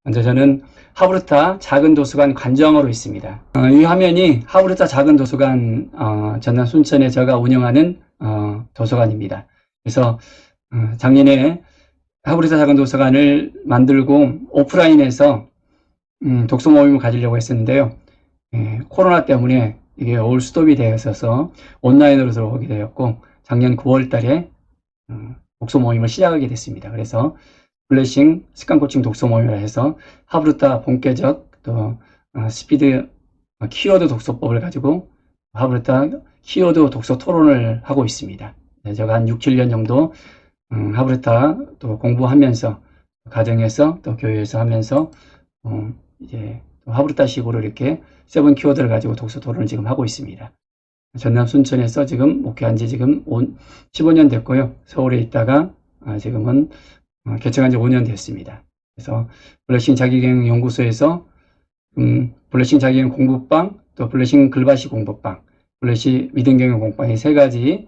먼저 저는 하브르타 작은 도서관 관장으로 있습니다. 이 화면이 하브르타 작은 도서관 전남 순천에 제가 운영하는 도서관입니다. 그래서 작년에 하브르타 작은 도서관을 만들고 오프라인에서 독서 모임을 가지려고 했었는데요. 코로나 때문에 이게 올 스톱이 되어 있어서 온라인으로 들어오게 되었고, 작년 9월 달에 독서 모임을 시작하게 됐습니다. 그래서 블레싱 습관 코칭 독서 모임을 해서 하브르타 본격적 또 스피드 키워드 독서법을 가지고 하브르타 키워드 독서 토론을 하고 있습니다. 제가 한 6, 7년 정도 하브르타 또 공부하면서 가정에서 또 교회에서 하면서 이제 하브르타식으로 이렇게 7 키워드를 가지고 독서 토론을 지금 하고 있습니다. 전남 순천에서 지금 목회한 지 지금 15년 됐고요. 서울에 있다가 지금은 개척한 지 5년 됐습니다. 그래서 블레싱 자기계획 연구소에서 블레싱 자기계획 공부방, 또 블레싱 글바시 공부방, 블레싱 믿음경영 공부방 이 세 가지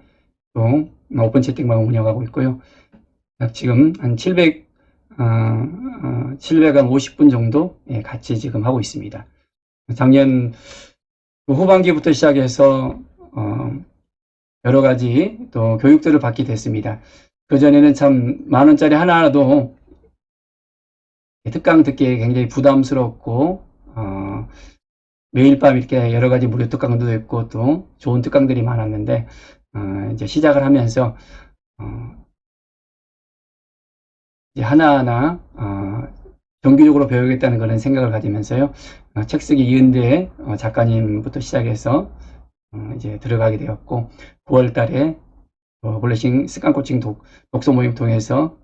또 오픈 채팅방을 운영하고 있고요. 지금 한 750분 정도 같이 지금 하고 있습니다. 작년 후반기부터 시작해서 여러 가지 또 교육들을 받게 됐습니다. 그전에는 참 만원짜리 하나도 특강 듣기에 굉장히 부담스럽고 매일 밤 이렇게 여러 가지 무료 특강도 있고 또 좋은 특강들이 많았는데 이제 시작을 하면서 이제 하나하나 정기적으로 배우겠다는 그런 생각을 가지면서요. 책 쓰기 이은대 작가님부터 시작해서 이제 들어가게 되었고 9월 달에 블레싱 습관 코칭 독서 모임 통해서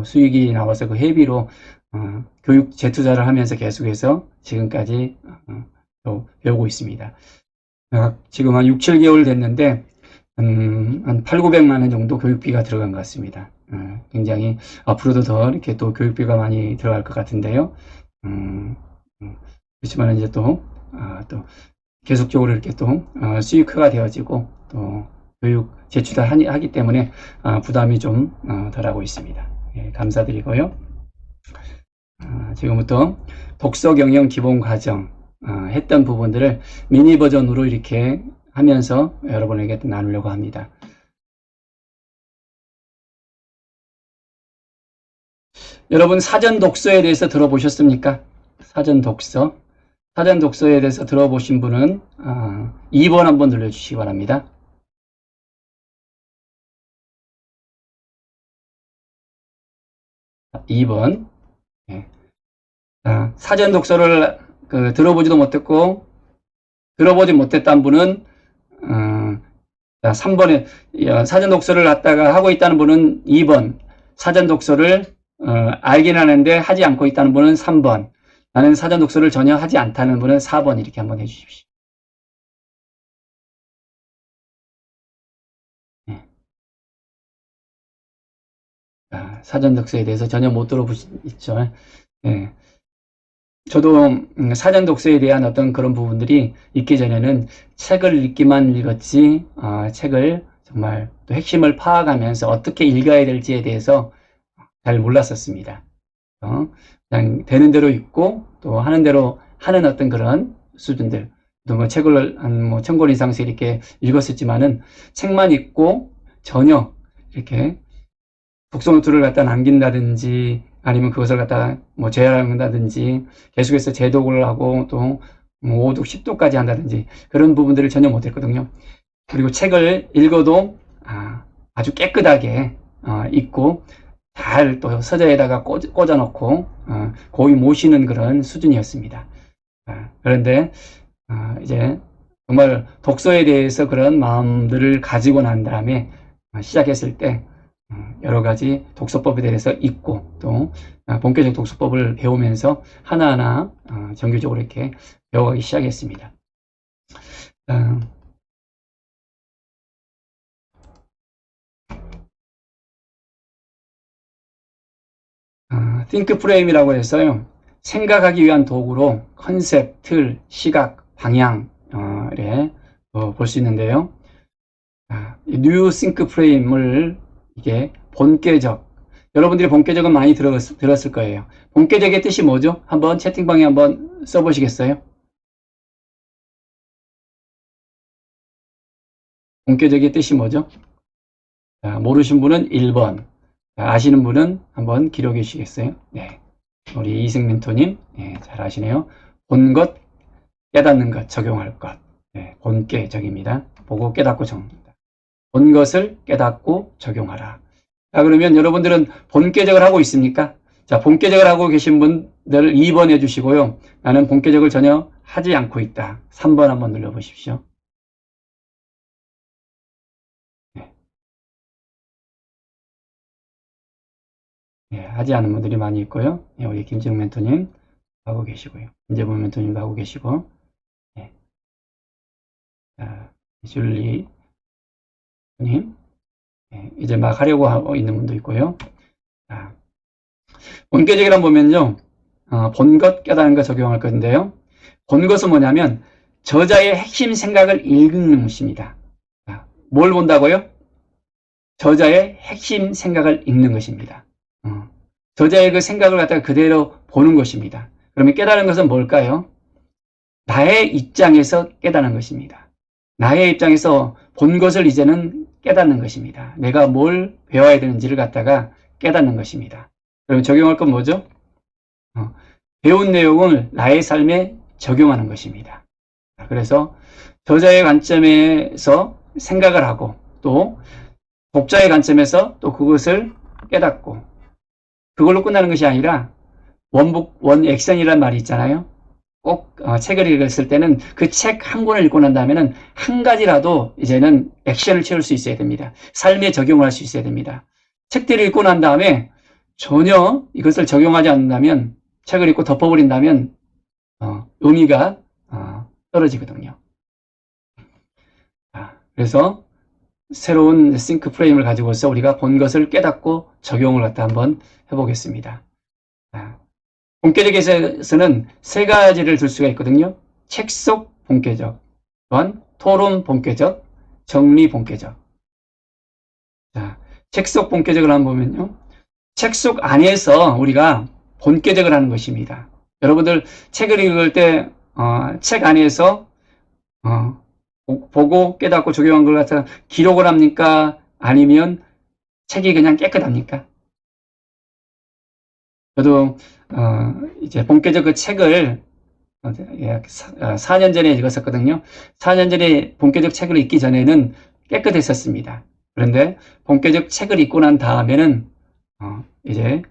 수익이 나와서 그 회비로 교육 재투자를 하면서 계속해서 지금까지 또 배우고 있습니다. 지금 한 6, 7개월 됐는데 한 8, 900만 원 정도 교육비가 들어간 것 같습니다. 굉장히 앞으로도 더 이렇게 또 교육비가 많이 들어갈 것 같은데요. 그렇지만 이제 또 계속적으로 이렇게 또 수익화가 되어지고 또 교육 재투자하기 때문에 부담이 좀 덜하고 있습니다. 예, 감사드리고요. 지금부터 독서 경영 기본 과정 했던 부분들을 미니 버전으로 이렇게 하면서 여러분에게 나누려고 합니다. 여러분 사전 독서에 대해서 들어보셨습니까? 사전 독서에 대해서 들어보신 분은 2번 한번 눌러주시기 바랍니다. 2번. 네. 사전 독서를 들어보지도 못했고 들어보지 못했다는 분은 3번에 사전 독서를 갖다가 하고 있다는 분은 2번, 사전 독서를 알긴 하는데 하지 않고 있다는 분은 3번, 나는 사전 독서를 전혀 하지 않다는 분은 4번 이렇게 한번 해주십시오. 네. 사전 독서에 대해서 전혀 못 들어보시죠? 네. 저도 사전 독서에 대한 어떤 그런 부분들이 있기 전에는 책을 읽기만 읽었지 책을 정말 또 핵심을 파악하면서 어떻게 읽어야 될지에 대해서 잘 몰랐었습니다. 그냥 되는 대로 읽고 또 하는 대로 하는 어떤 그런 수준들, 또 뭐 책을 한 1000권 이상씩 이렇게 읽었었지만은 책만 읽고 전혀 이렇게 독서 노트를 갖다 남긴다든지 아니면 그것을 갖다 제한한다든지 계속해서 재독을 하고 또 5독, 10독까지 한다든지 그런 부분들을 전혀 못했거든요. 그리고 책을 읽어도 아주 깨끗하게 읽고 잘 또 서재에다가 꽂아놓고 거의 모시는 그런 수준이었습니다. 그런데 이제 정말 독서에 대해서 그런 마음들을 가지고 난 다음에 시작했을 때 여러 가지 독서법에 대해서 읽고 또 본격적 독서법을 배우면서 하나하나 정규적으로 이렇게 배워가기 시작했습니다. think frame이라고 해서요. 생각하기 위한 도구로 컨셉, 틀, 시각, 방향 볼 수 있는데요. new think frame을 이게 본계적, 여러분들이 본계적은 많이 들었을 거예요. 본계적의 뜻이 뭐죠? 한번 채팅방에 한번 써보시겠어요? 본계적의 뜻이 뭐죠? 자, 모르신 분은 1번, 자, 아시는 분은 한번 기록해 주시겠어요? 네, 우리 이승 멘토님, 네, 잘 아시네요. 본 것, 깨닫는 것, 적용할 것. 네, 본계적입니다. 보고 깨닫고 적용합니다. 본 것을 깨닫고 적용하라. 자, 그러면 여러분들은 본계적을 하고 있습니까? 자, 본계적을 하고 계신 분들 2번 해주시고요. 나는 본계적을 전혀 하지 않고 있다. 3번 한번 눌러보십시오. 네. 네, 하지 않은 분들이 많이 있고요. 네, 우리 김지웅 멘토님 하고 계시고요. 김재범 멘토님도 하고 계시고, 네. 자, 줄리 님, 네, 이제 막 하려고 하고 있는 분도 있고요. 자, 본계적이란 보면요, 본 것, 깨달은 것 적용할 건데요. 본 것은 뭐냐면 저자의 핵심 생각을 읽는 것입니다. 자, 뭘 본다고요? 저자의 핵심 생각을 읽는 것입니다. 저자의 그 생각을 갖다가 그대로 보는 것입니다. 그러면 깨달은 것은 뭘까요? 나의 입장에서 깨닫는 것입니다. 나의 입장에서 본 것을 이제는 깨닫는 것입니다. 내가 뭘 배워야 되는지를 갖다가 깨닫는 것입니다. 그럼 적용할 건 뭐죠? 배운 내용을 나의 삶에 적용하는 것입니다. 그래서 저자의 관점에서 생각을 하고 또 독자의 관점에서 또 그것을 깨닫고 그걸로 끝나는 것이 아니라 원북, 원액션이라는 말이 있잖아요. 꼭 책을 읽었을 때는 그 책 한 권을 읽고 난 다음에는 한 가지라도 이제는 액션을 채울 수 있어야 됩니다. 삶에 적용을 할 수 있어야 됩니다. 책들을 읽고 난 다음에 전혀 이것을 적용하지 않는다면 책을 읽고 덮어버린다면 의미가 떨어지거든요. 그래서 새로운 싱크 프레임을 가지고서 우리가 본 것을 깨닫고 적용을 갖다 한번 해보겠습니다. 본계적에서는 세 가지를 들 수가 있거든요. 책 속 본계적, 또한 토론 본계적, 정리 본계적. 책 속 본계적을 한번 보면요. 책 속 안에서 우리가 본계적을 하는 것입니다. 여러분들 책을 읽을 때 책 안에서 보고 깨닫고 적용한 걸 갖다 기록을 합니까? 아니면 책이 그냥 깨끗합니까? 저도 이제 본계적 그 책을 4년 전에 읽었었거든요. 4년 전에 본계적 책을 읽기 전에는 깨끗했었습니다. 그런데 본계적 책을 읽고 난 다음에는 이제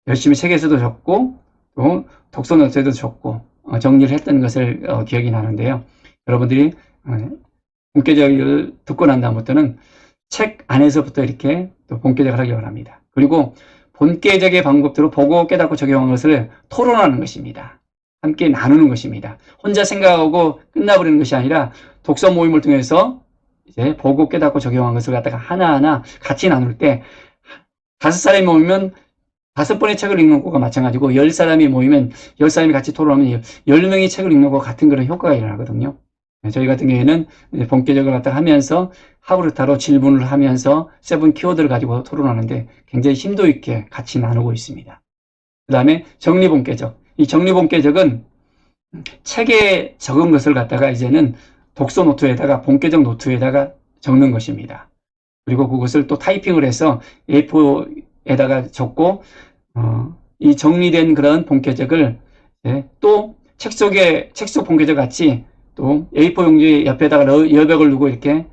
열심히 책에서도 적고 또 독서 노트에도 적고 정리를 했던 것을 기억이 나는데요. 여러분들이 본계적을 듣고 난 다음부터는 책 안에서부터 이렇게 또 본계적을 하기 바랍니다. 그리고 본계적의 방법대로 보고 깨닫고 적용한 것을 토론하는 것입니다. 함께 나누는 것입니다. 혼자 생각하고 끝나버리는 것이 아니라 독서 모임을 통해서 이제 보고 깨닫고 적용한 것을 갖다가 하나하나 같이 나눌 때 5사람이 모이면 5번의 책을 읽는 것과 마찬가지고 10사람이 모이면 10사람이 같이 토론하면 10명이 책을 읽는 것과 같은 그런 효과가 일어나거든요. 저희 같은 경우에는 본계적을 갖다가 하면서 하브르타로 질문을 하면서 7 키워드를 가지고 토론하는데 굉장히 심도 있게 같이 나누고 있습니다. 그 다음에 정리본계적. 이 정리본계적은 책에 적은 것을 갖다가 이제는 독서 노트에다가 본계적 노트에다가 적는 것입니다. 그리고 그것을 또 타이핑을 해서 A4에다가 적고 이 정리된 그런 본계적을 또 책 속 본계적 같이 또 A4 용지 옆에다가 여백을 두고 이렇게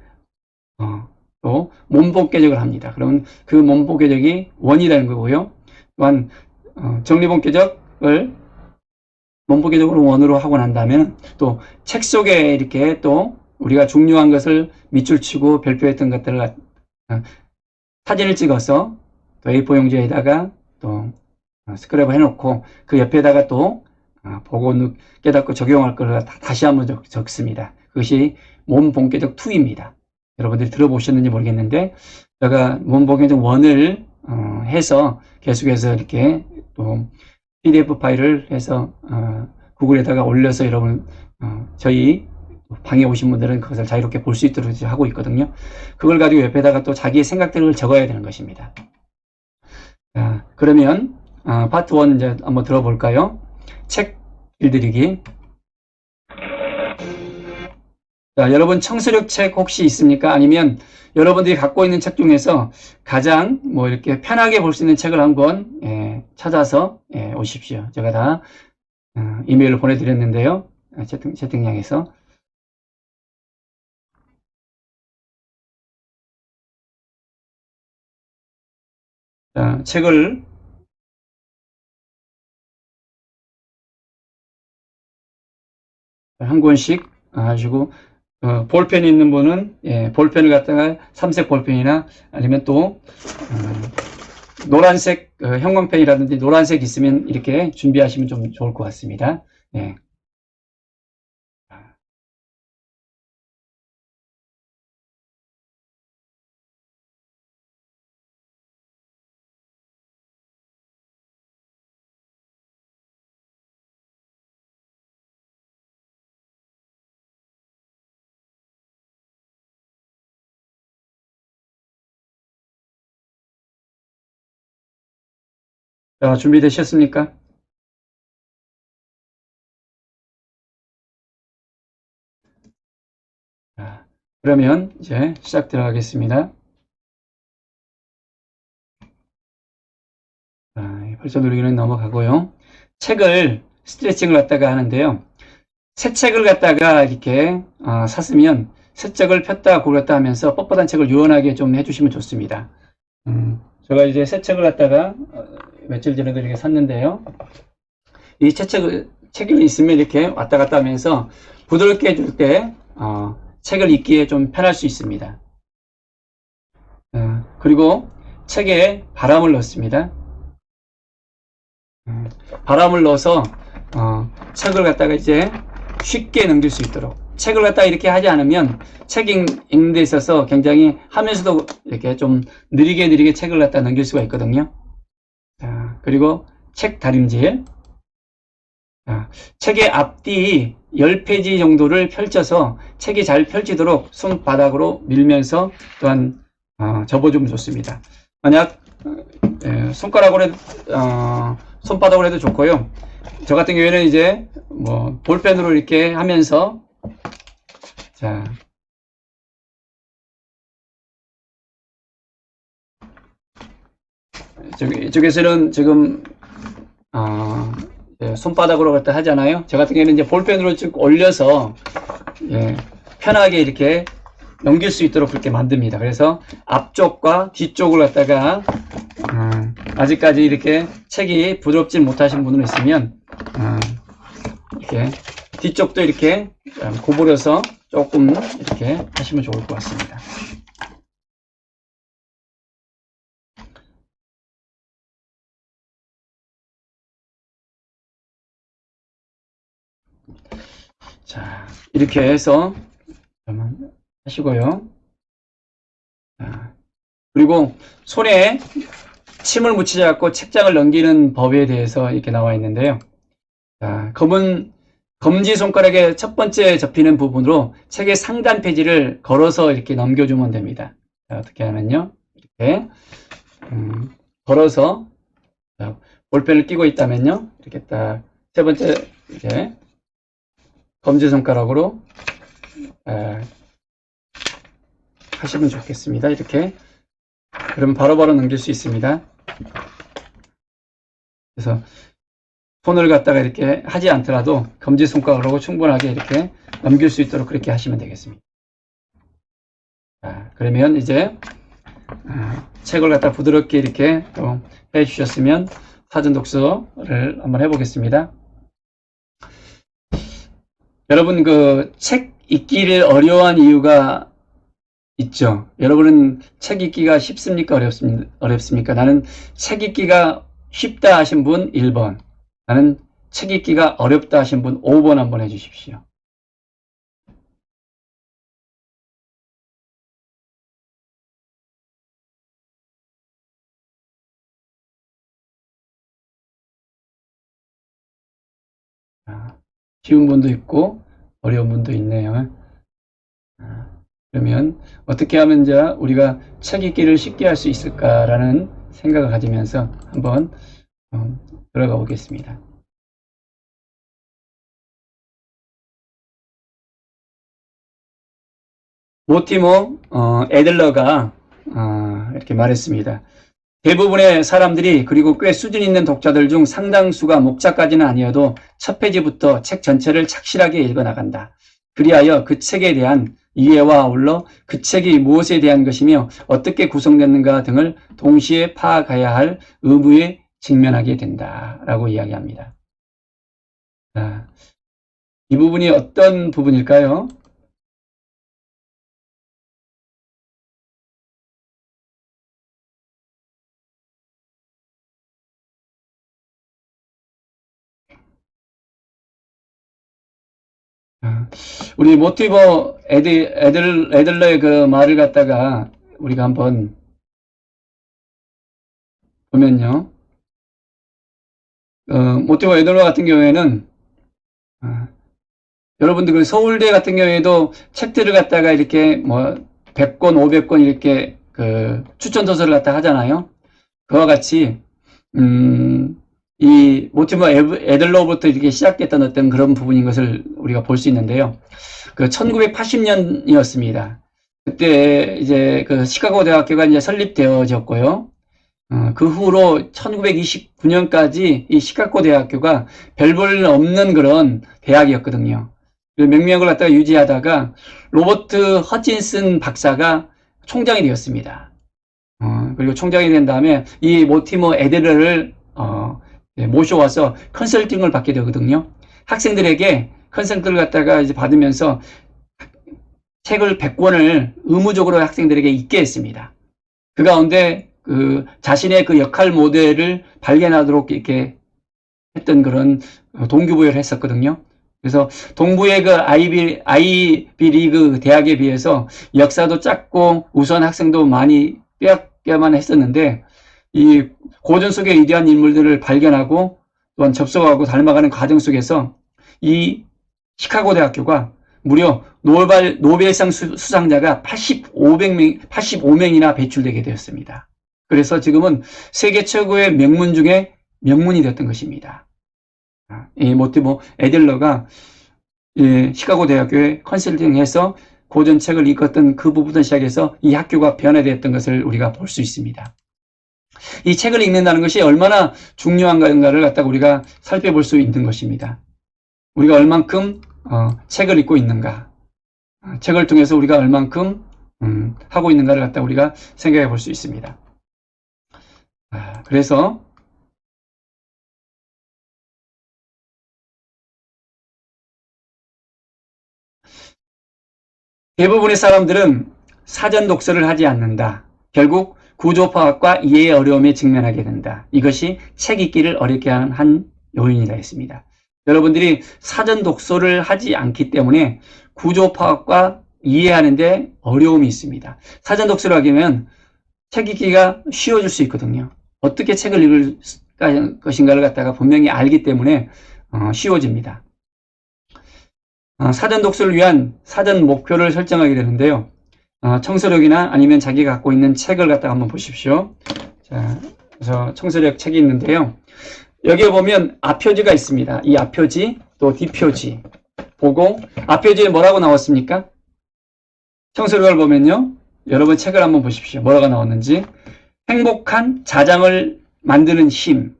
또 몸본계적을 합니다. 그러면 그 몸본계적이 원이라는 거고요. 또한 정리본계적을 몸본계적으로 원으로 하고 난 다음에 또 책 속에 이렇게 또 우리가 중요한 것을 밑줄 치고 별표했던 것들을 사진을 찍어서 또 A4 용지에다가 또 스크랩을 해놓고 그 옆에다가 또 보고 깨닫고 적용할 걸 다시 한번 적습니다. 그것이 몸본계적 2입니다. 여러분들이 들어보셨는지 모르겠는데 제가 몸본계적 1을 해서 계속해서 이렇게 또 PDF 파일을 해서 구글에다가 올려서 여러분 저희 방에 오신 분들은 그것을 자유롭게 볼 수 있도록 하고 있거든요. 그걸 가지고 옆에다가 또 자기의 생각들을 적어야 되는 것입니다. 그러면 파트 1 이제 한번 들어볼까요? 책 길들이기. 자, 여러분 청소력 책 혹시 있습니까? 아니면 여러분들이 갖고 있는 책 중에서 가장 뭐 이렇게 편하게 볼 수 있는 책을 한권 찾아서 오십시오. 제가 다 이메일로 보내드렸는데요. 채팅창에서. 자, 책을 한 권씩 하시고 볼펜이 있는 분은 볼펜을 갖다가 삼색 볼펜이나 아니면 또 노란색 형광펜이라든지 노란색 있으면 이렇게 준비하시면 좀 좋을 것 같습니다. 예. 자, 준비되셨습니까? 자, 그러면 이제 시작 들어가겠습니다. 자, 벌써 누르기는 넘어가고요. 책을 스트레칭을 갖다가 하는데요. 새 책을 갖다가 이렇게 샀으면 새 책을 폈다 고렸다 하면서 뻣뻣한 책을 유연하게 좀 해주시면 좋습니다. 제가 이제 새 책을 갖다가 며칠 전에도 이렇게 샀는데요. 이 책이 있으면 이렇게 왔다 갔다 하면서 부드럽게 해줄 때 책을 읽기에 좀 편할 수 있습니다. 그리고 책에 바람을 넣습니다. 바람을 넣어서 책을 갖다가 이제 쉽게 넘길 수 있도록. 책을 갖다가 이렇게 하지 않으면 책 읽는 데 있어서 굉장히 하면서도 이렇게 좀 느리게 책을 갖다 넘길 수가 있거든요. 자, 그리고 책 다림질. 자, 책의 앞뒤 10페이지 정도를 펼쳐서 책이 잘 펼치도록 손바닥으로 밀면서 또한 접어주면 좋습니다. 만약 손가락으로 손바닥으로 해도 좋고요. 저 같은 경우에는 이제 뭐 볼펜으로 이렇게 하면서 자, 이쪽에서는 지금 손바닥으로 갖다 하잖아요. 저 같은 경우에는 이제 볼펜으로 쭉 올려서 편하게 이렇게 넘길 수 있도록 그렇게 만듭니다. 그래서 앞쪽과 뒤쪽을 갖다가 아직까지 이렇게 책이 부드럽지 못하신 분은 있으면 이렇게 뒤쪽도 이렇게 구부려서 조금 이렇게 하시면 좋을 것 같습니다. 자, 이렇게 해서 하시고요. 자, 그리고 손에 침을 묻히지 않고 책장을 넘기는 법에 대해서 이렇게 나와 있는데요. 자, 검지손가락의 첫 번째 접히는 부분으로 책의 상단 페이지를 걸어서 이렇게 넘겨주면 됩니다. 자, 어떻게 하면요. 이렇게 걸어서 자, 볼펜을 끼고 있다면요. 이렇게 딱 세 번째 이제 검지손가락으로 하시면 좋겠습니다. 이렇게 그러면 바로바로 넘길 수 있습니다. 그래서 손을 갖다가 이렇게 하지 않더라도 검지손가락으로 충분하게 이렇게 넘길 수 있도록 그렇게 하시면 되겠습니다. 자, 그러면 이제 책을 갖다 부드럽게 이렇게 또 해주셨으면 사전 독서를 한번 해보겠습니다. 여러분 그 책 읽기를 어려워한 이유가 있죠. 여러분은 책 읽기가 쉽습니까? 어렵습니까? 나는 책 읽기가 쉽다 하신 분 1번, 나는 책 읽기가 어렵다 하신 분 5번 한번 해주십시오. 쉬운 분도 있고 어려운 분도 있네요. 그러면 어떻게 하면 이제 우리가 책 읽기를 쉽게 할 수 있을까라는 생각을 가지면서 한번 들어가 보겠습니다. 모티모 애들러가 이렇게 말했습니다. 대부분의 사람들이, 그리고 꽤 수준 있는 독자들 중 상당수가 목차까지는 아니어도 첫 페이지부터 책 전체를 착실하게 읽어나간다. 그리하여 그 책에 대한 이해와 아울러 그 책이 무엇에 대한 것이며 어떻게 구성됐는가 등을 동시에 파악해야 할 의무에 직면하게 된다라고 이야기합니다. 자, 이 부분이 어떤 부분일까요? 우리 모티버 애들러의 그 말을 갖다가 우리가 한번 보면요. 모티버 애들러 같은 경우에는 여러분들 그 서울대 같은 경우에도 책들을 갖다가 이렇게 뭐 100권, 500권 이렇게 그 추천 도서를 갖다 하잖아요. 그와 같이 이 모티버 애들러부터 이렇게 시작됐던 어떤 그런 부분인 것을 우리가 볼 수 있는데요. 그 1980년이었습니다. 그때 이제 그 시카고 대학교가 이제 설립되어졌고요. 그 후로 1929년까지 이 시카고 대학교가 별 볼 없는 그런 대학이었거든요. 명명을 갖다가 유지하다가 로버트 허친슨 박사가 총장이 되었습니다. 그리고 총장이 된 다음에 이 모티머 애들러를 모셔와서 컨설팅을 받게 되거든요. 학생들에게 컨설팅을 갖다가 이제 받으면서 책을 100권을 의무적으로 학생들에게 읽게 했습니다. 그 가운데 그 자신의 그 역할 모델을 발견하도록 이렇게 했던 그런 동기부여를 했었거든요. 그래서 동부의 그 아이비리그 대학에 비해서 역사도 짧고 우수한 학생도 많이 빼앗겨만 했었는데, 이 고전 속의 위대한 인물들을 발견하고 또한 접속하고 닮아가는 과정 속에서 이 시카고 대학교가 무려 노벨상 수상자가 85명이나 배출되게 되었습니다. 그래서 지금은 세계 최고의 명문 중에 명문이 되었던 것입니다. 이 모티버 애들러가 시카고 대학교에 컨설팅해서 고전책을 읽었던 그 부분부터 시작해서 이 학교가 변화되었던 것을 우리가 볼 수 있습니다. 이 책을 읽는다는 것이 얼마나 중요한가를 갖다가 우리가 살펴볼 수 있는 것입니다. 우리가 얼만큼 책을 읽고 있는가, 책을 통해서 우리가 얼만큼 하고 있는가를 갖다 우리가 생각해 볼 수 있습니다. 그래서 대부분의 사람들은 사전 독서를 하지 않는다. 결국 구조 파악과 이해의 어려움에 직면하게 된다. 이것이 책 읽기를 어렵게 한 요인이라 했습니다. 여러분들이 사전 독서를 하지 않기 때문에 구조 파악과 이해하는데 어려움이 있습니다. 사전 독서를 하게 되면 책 읽기가 쉬워질 수 있거든요. 어떻게 책을 읽을 것인가를 갖다가 분명히 알기 때문에 쉬워집니다. 사전 독서를 위한 사전 목표를 설정하게 되는데요. 청소력이나 아니면 자기가 갖고 있는 책을 갖다가 한번 보십시오. 자, 그래서 청소력 책이 있는데요. 여기에 보면 앞표지가 있습니다. 이 앞표지, 또 뒷표지 보고, 앞표지에 뭐라고 나왔습니까? 청소력을 보면요. 여러분 책을 한번 보십시오. 뭐라고 나왔는지. 행복한 자장을 만드는 힘.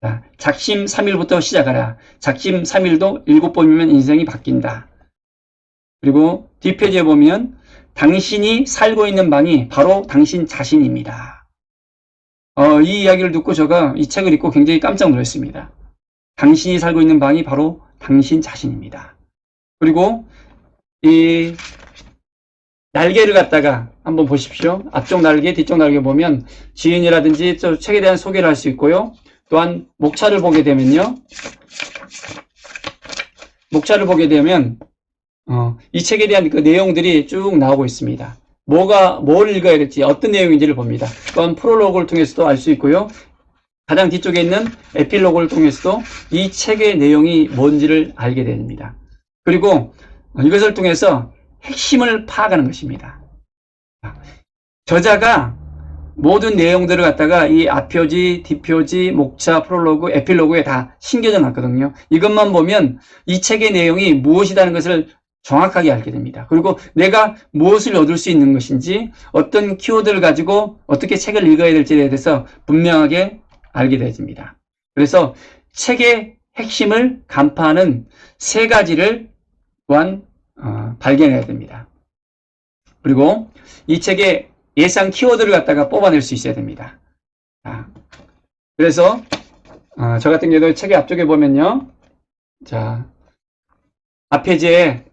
자, 작심 3일부터 시작하라. 작심 3일도 7번이면 인생이 바뀐다. 그리고 뒷페이지에 보면 당신이 살고 있는 방이 바로 당신 자신입니다. 이 이야기를 듣고 제가 이 책을 읽고 굉장히 깜짝 놀랐습니다. 당신이 살고 있는 방이 바로 당신 자신입니다. 그리고 이 날개를 갖다가 한번 보십시오. 앞쪽 날개, 뒤쪽 날개 보면 지인이라든지 저 책에 대한 소개를 할 수 있고요. 또한 목차를 보게 되면요. 목차를 보게 되면 이 책에 대한 그 내용들이 쭉 나오고 있습니다. 뭘 읽어야 될지, 어떤 내용인지를 봅니다. 또한 프롤로그를 통해서도 알 수 있고요. 가장 뒤쪽에 있는 에필로그를 통해서도 이 책의 내용이 뭔지를 알게 됩니다. 그리고 이것을 통해서 핵심을 파악하는 것입니다. 저자가 모든 내용들을 갖다가 이 앞표지, 뒷표지, 목차, 프롤로그, 에필로그에 다 심겨져 놨거든요. 이것만 보면 이 책의 내용이 무엇이라는 것을 정확하게 알게 됩니다. 그리고 내가 무엇을 얻을 수 있는 것인지, 어떤 키워드를 가지고 어떻게 책을 읽어야 될지에 대해서 분명하게 알게 되집니다. 그래서 책의 핵심을 간파하는 세 가지를 또한 발견해야 됩니다. 그리고 이 책의 예상 키워드를 갖다가 뽑아낼 수 있어야 됩니다. 그래서 저 같은 경우도 책의 앞쪽에 보면요, 자, 앞 페이지에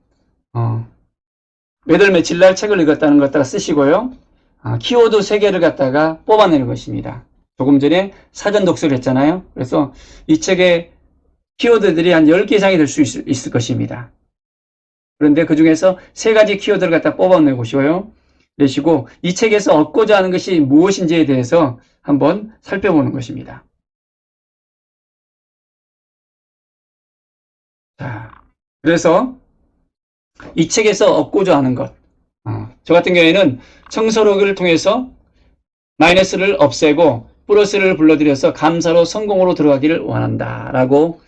몇 월 며칠 날 책을 읽었다는 것 갖다가 쓰시고요, 키워드 3개를 갖다가 뽑아내는 것입니다. 조금 전에 사전 독서를 했잖아요. 그래서 이 책의 키워드들이 한 10개 이상이 될 수 있을 것입니다. 그런데 그 중에서 3가지 키워드를 갖다 뽑아내보시고요, 내시고 이 책에서 얻고자 하는 것이 무엇인지에 대해서 한번 살펴보는 것입니다. 자, 그래서 이 책에서 얻고자 하는 것, 저 같은 경우에는 청소록을 통해서 마이너스를 없애고 플러스를 불러들여서 감사로 성공으로 들어가기를 원한다 라고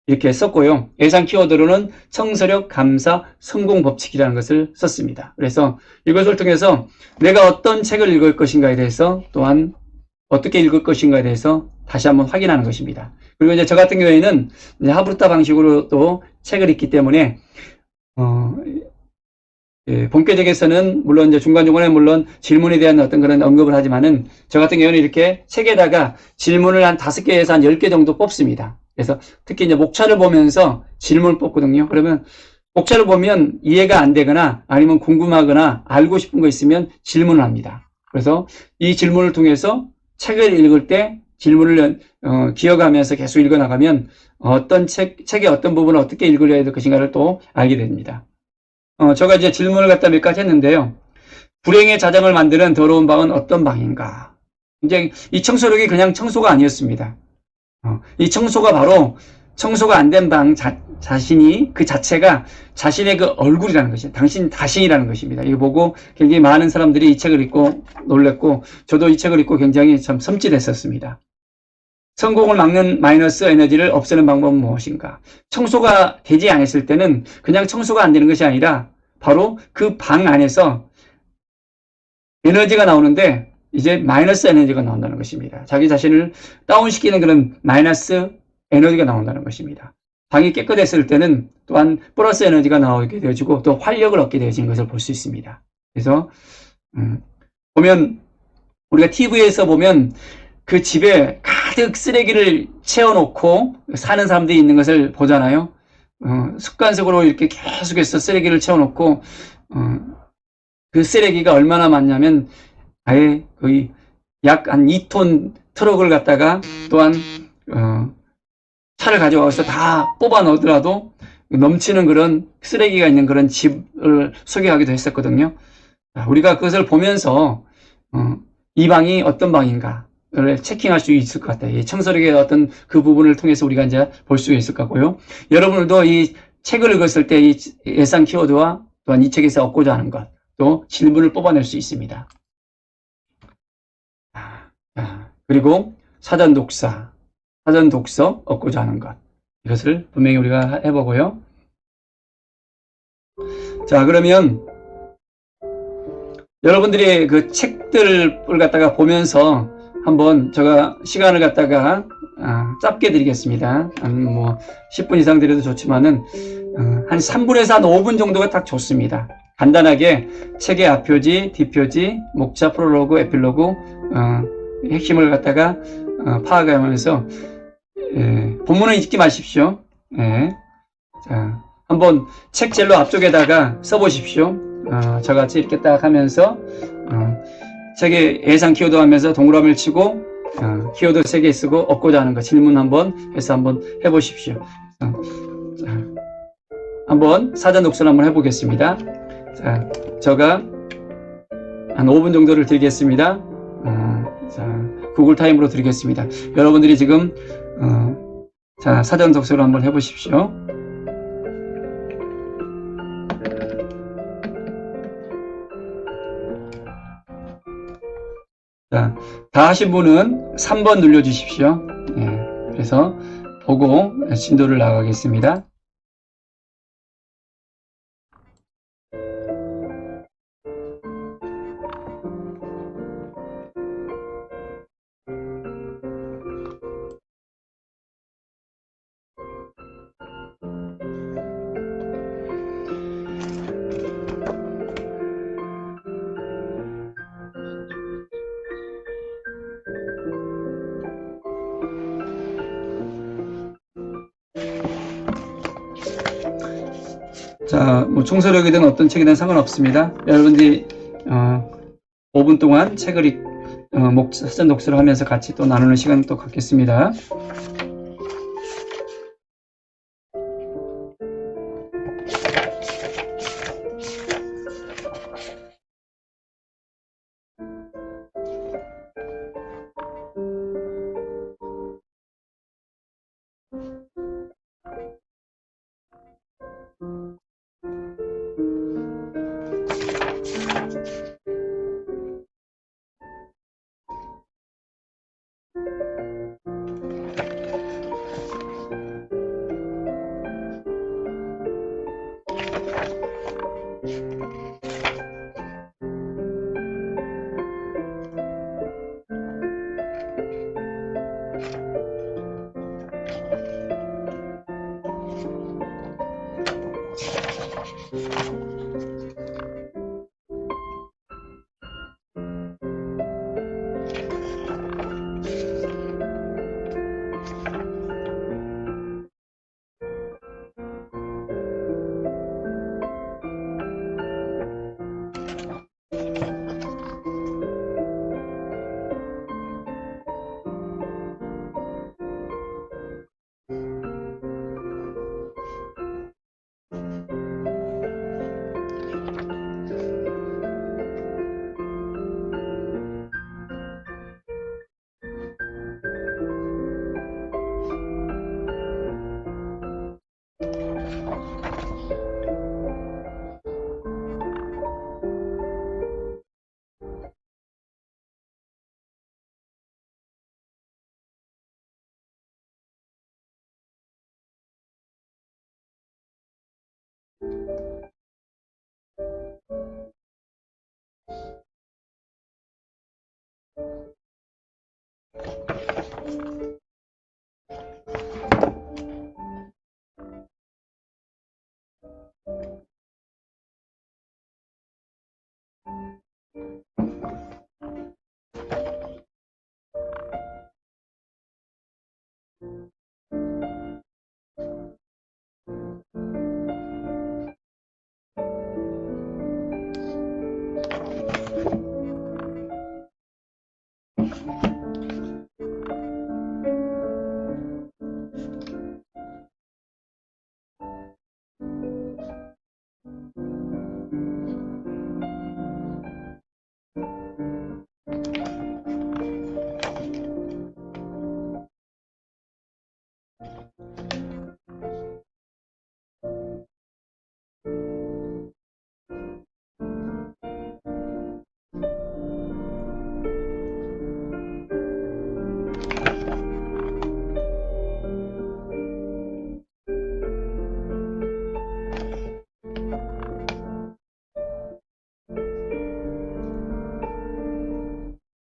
이렇게 썼고요. 예상 키워드로는 청소력, 감사, 성공 법칙이라는 것을 썼습니다. 그래서 이것을 통해서 내가 어떤 책을 읽을 것인가에 대해서, 또한 어떻게 읽을 것인가에 대해서 다시 한번 확인하는 것입니다. 그리고 이제 저 같은 경우에는 이제 하브루타 방식으로 또 책을 읽기 때문에 본격적에서는 물론 이제 중간중간에 물론 질문에 대한 어떤 그런 언급을 하지만은, 저 같은 경우는 이렇게 책에다가 질문을 한 5개에서 한 10개 정도 뽑습니다. 그래서 특히 이제 목차를 보면서 질문을 뽑거든요. 그러면 목차를 보면 이해가 안 되거나 아니면 궁금하거나 알고 싶은 거 있으면 질문을 합니다. 그래서 이 질문을 통해서 책을 읽을 때 질문을 기억하면서 계속 읽어나가면 어떤 책의 어떤 부분을 어떻게 읽으려야 될 것인가를 또 알게 됩니다. 제가 이제 질문을 갖다 몇 가지 했는데요. 불행의 자장을 만드는 더러운 방은 어떤 방인가? 이제 이 청소력이 그냥 청소가 아니었습니다. 이 청소가 바로 청소가 안 된 방 자신이, 그 자체가 자신의 그 얼굴이라는 것이에요. 당신 자신이라는 것입니다. 이거 보고 굉장히 많은 사람들이 이 책을 읽고 놀랬고, 저도 이 책을 읽고 굉장히 참 섬찟했었습니다. 성공을 막는 마이너스 에너지를 없애는 방법은 무엇인가? 청소가 되지 않았을 때는 그냥 청소가 안 되는 것이 아니라 바로 그 방 안에서 에너지가 나오는데 이제 마이너스 에너지가 나온다는 것입니다. 자기 자신을 다운시키는 그런 마이너스 에너지가 나온다는 것입니다. 방이 깨끗했을 때는 또한 플러스 에너지가 나오게 되어지고 또 활력을 얻게 되어지는 것을 볼 수 있습니다. 그래서 보면 우리가 TV에서 보면 그 집에 가득 쓰레기를 채워놓고 사는 사람들이 있는 것을 보잖아요. 습관적으로 이렇게 계속해서 쓰레기를 채워놓고 그 쓰레기가 얼마나 많냐면 아예 거의 약 한 2톤 트럭을 갖다가, 또한 차를 가져와서 다 뽑아 넣더라도 넘치는 그런 쓰레기가 있는 그런 집을 소개하기도 했었거든요. 우리가 그것을 보면서 이 방이 어떤 방인가를 체킹할 수 있을 것 같아요. 이 청소력의 어떤 그 부분을 통해서 우리가 이제 볼 수 있을 것 같고요. 여러분들도 이 책을 읽었을 때 이 예상 키워드와 또한 이 책에서 얻고자 하는 것, 또 질문을 뽑아낼 수 있습니다. 그리고 사전 독서 얻고자 하는 것, 이것을 분명히 우리가 해보고요. 자, 그러면 여러분들이 그 책들을 갖다가 보면서 한번 제가 시간을 갖다가 짧게 드리겠습니다. 뭐 10분 이상 드려도 좋지만은 한 3분에서 한 5분 정도가 딱 좋습니다. 간단하게 책의 앞표지, 뒷표지, 목차, 프롤로그, 에필로그 핵심을 갖다가 파악하면서 본문은 잊지 마십시오. 자, 한번 책 젤로 앞쪽에다가 써보십시오. 저같이 이렇게 딱 하면서 책의 예상 키워드 하면서 동그라미를 치고 키워드 3개 쓰고 얻고자 하는 거 질문 한번 해서 한번 해보십시오. 자, 한번 사전 독서를 한번 해보겠습니다. 자, 제가 한 5분 정도를 드리겠습니다. 자, 구글 타임으로 드리겠습니다. 여러분들이 지금 자, 사전 독서를 한번 해보십시오. 다 하신 분은 3번 눌러주십시오. 예, 그래서 보고 진도를 나가겠습니다. 자, 뭐 총서력이든 어떤 책이든 상관없습니다. 여러분들이 5분 동안 책을 사전 독서를 하면서 같이 또 나누는 시간 또 갖겠습니다.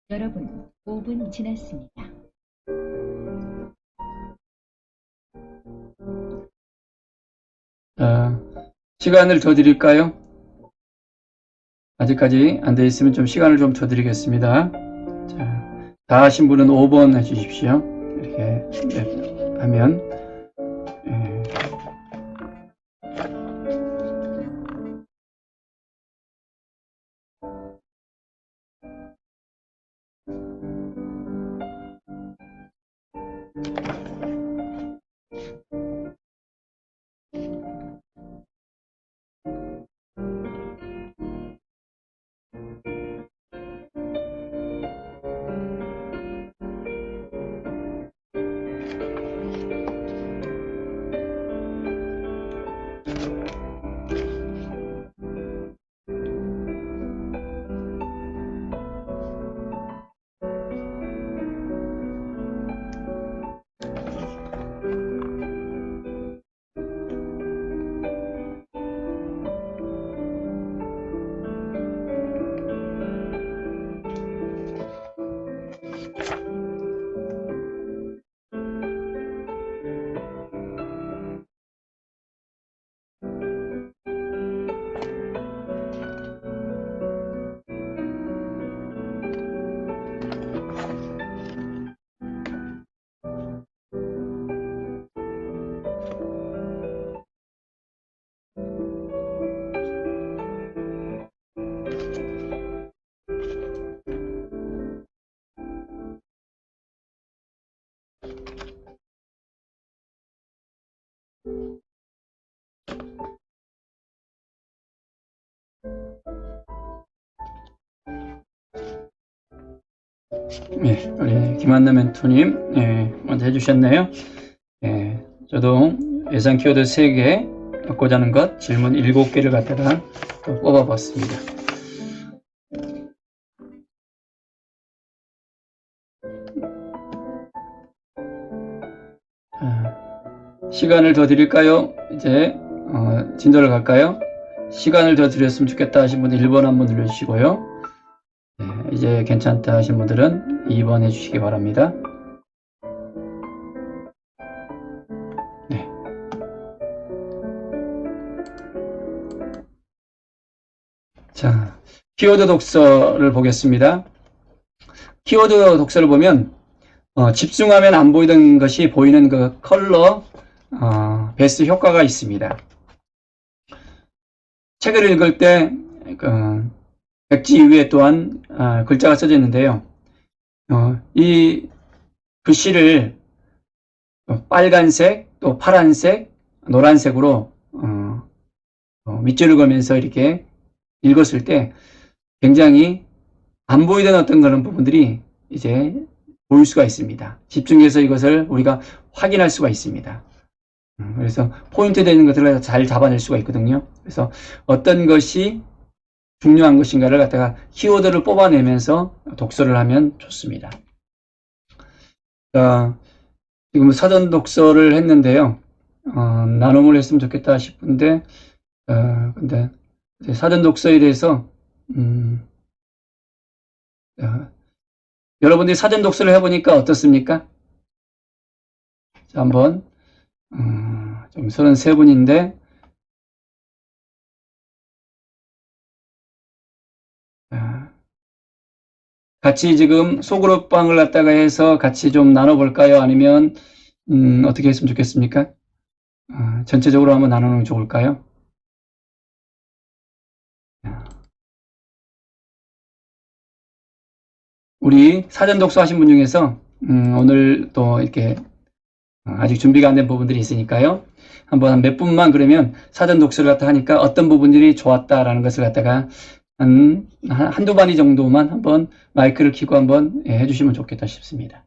여러분, 5분 지났습니다. 시간을 더 드릴까요? 아직까지 안 돼 있으면 좀 시간을 좀 더 드리겠습니다. 자, 다 하신 분은 5번 해주십시오. 이렇게 하면 예. 예, 우리 김한나 멘토님, 예, 먼저 해주셨네요. 예, 저도 예상 키워드 3개, 갖고자 하는 것, 질문 7개를 갖다가 뽑아봤습니다. 시간을 더 드릴까요? 이제 진도를 갈까요? 시간을 더 드렸으면 좋겠다 하신 분들 1번 한번 눌러주시고요. 네, 이제 괜찮다 하신 분들은 2번 해주시기 바랍니다. 네. 자, 키워드 독서를 보겠습니다. 키워드 독서를 보면 집중하면 안 보이던 것이 보이는 그 컬러 베스트 효과가 있습니다. 책을 읽을 때 백지 위에 또한 글자가 써져 있는데요. 이 글씨를 빨간색, 또 파란색, 노란색으로 밑줄을 그으면서 이렇게 읽었을 때 굉장히 안 보이던 어떤 그런 부분들이 이제 보일 수가 있습니다. 집중해서 이것을 우리가 확인할 수가 있습니다. 그래서 포인트 되는 것들을 잘 잡아낼 수가 있거든요. 그래서 어떤 것이 중요한 것인가를 갖다가 키워드를 뽑아내면서 독서를 하면 좋습니다. 지금 사전 독서를 했는데요. 나눔을 했으면 좋겠다 싶은데, 근데 사전 독서에 대해서 여러분들이 사전 독서를 해보니까 어떻습니까? 자, 한번 좀 33분인데 같이 지금 소그룹방을 갖다가 해서 같이 좀 나눠볼까요? 아니면 어떻게 했으면 좋겠습니까? 전체적으로 한번 나누는 게 좋을까요? 우리 사전 독서 하신 분 중에서 오늘 또 이렇게 아직 준비가 안 된 부분들이 있으니까요. 한번 몇 분만 그러면 사전 독서를 갖다 하니까 어떤 부분들이 좋았다라는 것을 갖다가 한두 마디 정도만 한번 마이크를 켜고 한번 해주시면 좋겠다 싶습니다.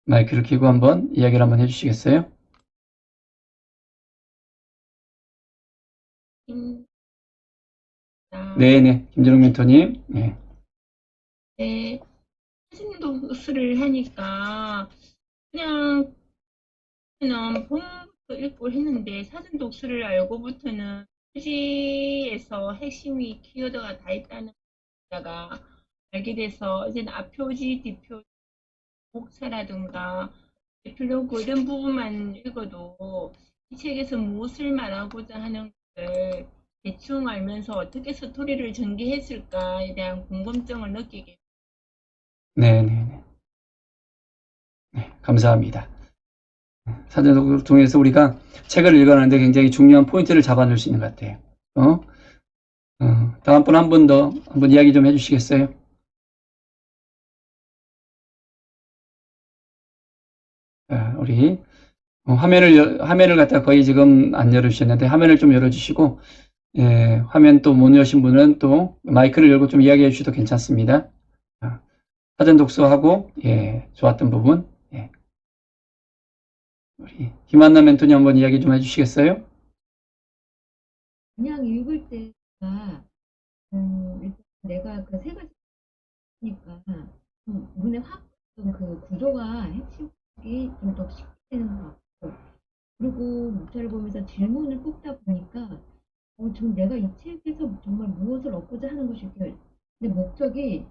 마이크를 켜고 한번 이야기를 한번 해주시겠어요? 네네, 김준욱 멘토님. 네. 네, 사진 독서를 하니까 그냥 본부터 읽고 했는데 사진 독서를 알고부터는 표지에서 핵심이 키워드가 다 있다는 거다가 알게 돼서 이제는 앞표지, 뒷표지, 목차라든가 에필로그 이런 부분만 읽어도 이 책에서 무엇을 말하고자 하는 것을 대충 알면서 어떻게 스토리를 전개했을까에 대한 궁금증을 느끼게. 네네네. 네, 감사합니다. 사전 독서를 통해서 우리가 책을 읽어내는데 굉장히 중요한 포인트를 잡아낼 수 있는 것 같아요. 다음번 한 번 더 한번 이야기 좀 해주시겠어요? 우리 화면을 갖다 거의 지금 안 열어주셨는데 화면을 좀 열어주시고 예, 화면 또 못 여신 분은 또 마이크를 열고 좀 이야기해 주셔도 괜찮습니다. 사전 독서하고 예, 좋았던 부분 예. 우리 김한나 멘토님 한번 이야기 좀 해주시겠어요? 그냥 읽을 때가 일단 내가 그 세 가지니까 눈에 확그 구조가 핵심이 좀 더 쉽게 되는 것 같고 그리고 목차를 보면서 질문을 뽑다 보니까 지금 내가 이 책에서 정말 무엇을 얻고자 하는 것일까 내 목적이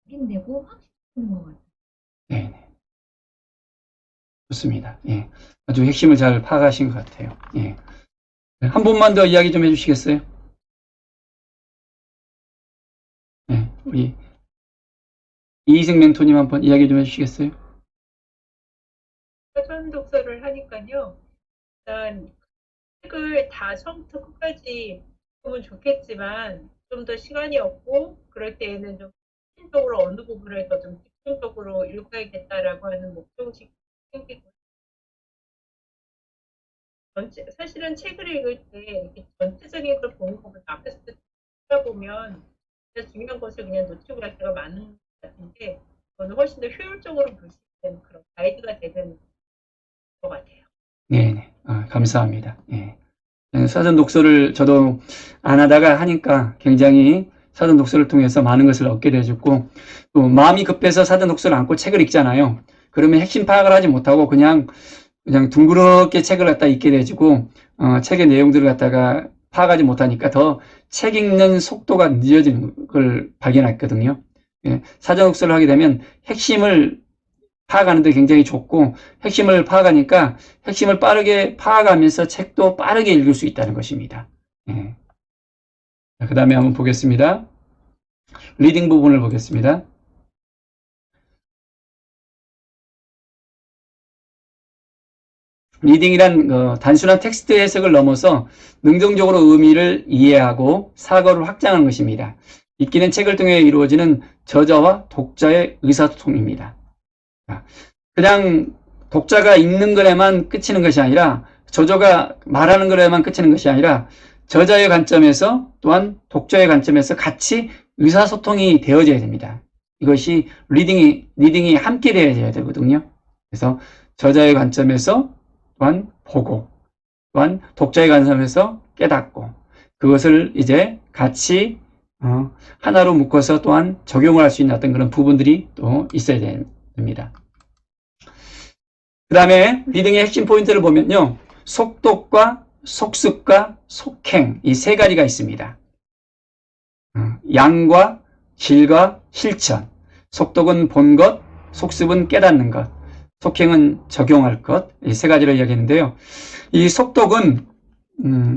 확인되고 확실해지는 것 같아요. 네, 좋습니다. 예, 아주 핵심을 잘 파악하신 것 같아요. 예. 한 번만 더 이야기 좀 해주시겠어요? 네, 우리 이희생 멘토님 한번 이야기 좀 해주시겠어요? 사전 독서를 하니까요. 일단 책을 다 처음부터 끝까지 보면 좋겠지만 좀 더 시간이 없고 그럴 때에는 좀 핵심적으로 어느 부분을 더 좀 집중적으로 읽어야겠다라고 하는 목표의식이 생기고 사실은 책을 읽을 때 이렇게 전체적인 걸 보는 것보다 앞에서 듣다 보면 중요한 것을 그냥 놓치고 갈 때가 많은 같은데 저는 훨씬 더 효율적으로 볼 수 있는 그런 가이드가 되는 것 같아요. 네, 감사합니다. 예. 사전 독서를 저도 안 하다가 하니까 굉장히 사전 독서를 통해서 많은 것을 얻게 되어졌고, 또 마음이 급해서 사전 독서를 안고 책을 읽잖아요. 그러면 핵심 파악을 하지 못하고 그냥 둥그렇게 책을 갖다 읽게 되어지고, 책의 내용들을 갖다가 파악하지 못하니까 더 책 읽는 속도가 늦어지는 걸 발견했거든요. 예, 사전 독서를 하게 되면 핵심을 파악하는데 굉장히 좋고, 핵심을 파악하니까 핵심을 빠르게 파악하면서 책도 빠르게 읽을 수 있다는 것입니다. 예. 그 다음에 한번 보겠습니다. 리딩 부분을 보겠습니다. 리딩이란 단순한 텍스트 해석을 넘어서 능동적으로 의미를 이해하고 사고를 확장하는 것입니다. 읽기는 책을 통해 이루어지는 저자와 독자의 의사소통입니다. 그냥 독자가 읽는 거에만 그치는 것이 아니라, 저자가 말하는 거에만 그치는 것이 아니라 저자의 관점에서 또한 독자의 관점에서 같이 의사소통이 되어져야 됩니다. 이것이 리딩이 함께 되어져야 되거든요. 그래서 저자의 관점에서 또한 보고, 또한 독자의 관점에서 깨닫고, 그것을 이제 같이 하나로 묶어서 또한 적용을 할 수 있는 어떤 그런 부분들이 또 있어야 됩니다. 그 다음에 리딩의 핵심 포인트를 보면요, 속독과 속습과 속행, 이 세 가지가 있습니다. 양과 질과 실천. 속독은 본 것, 속습은 깨닫는 것, 속행은 적용할 것, 이 세 가지를 이야기했는데요. 이 속독은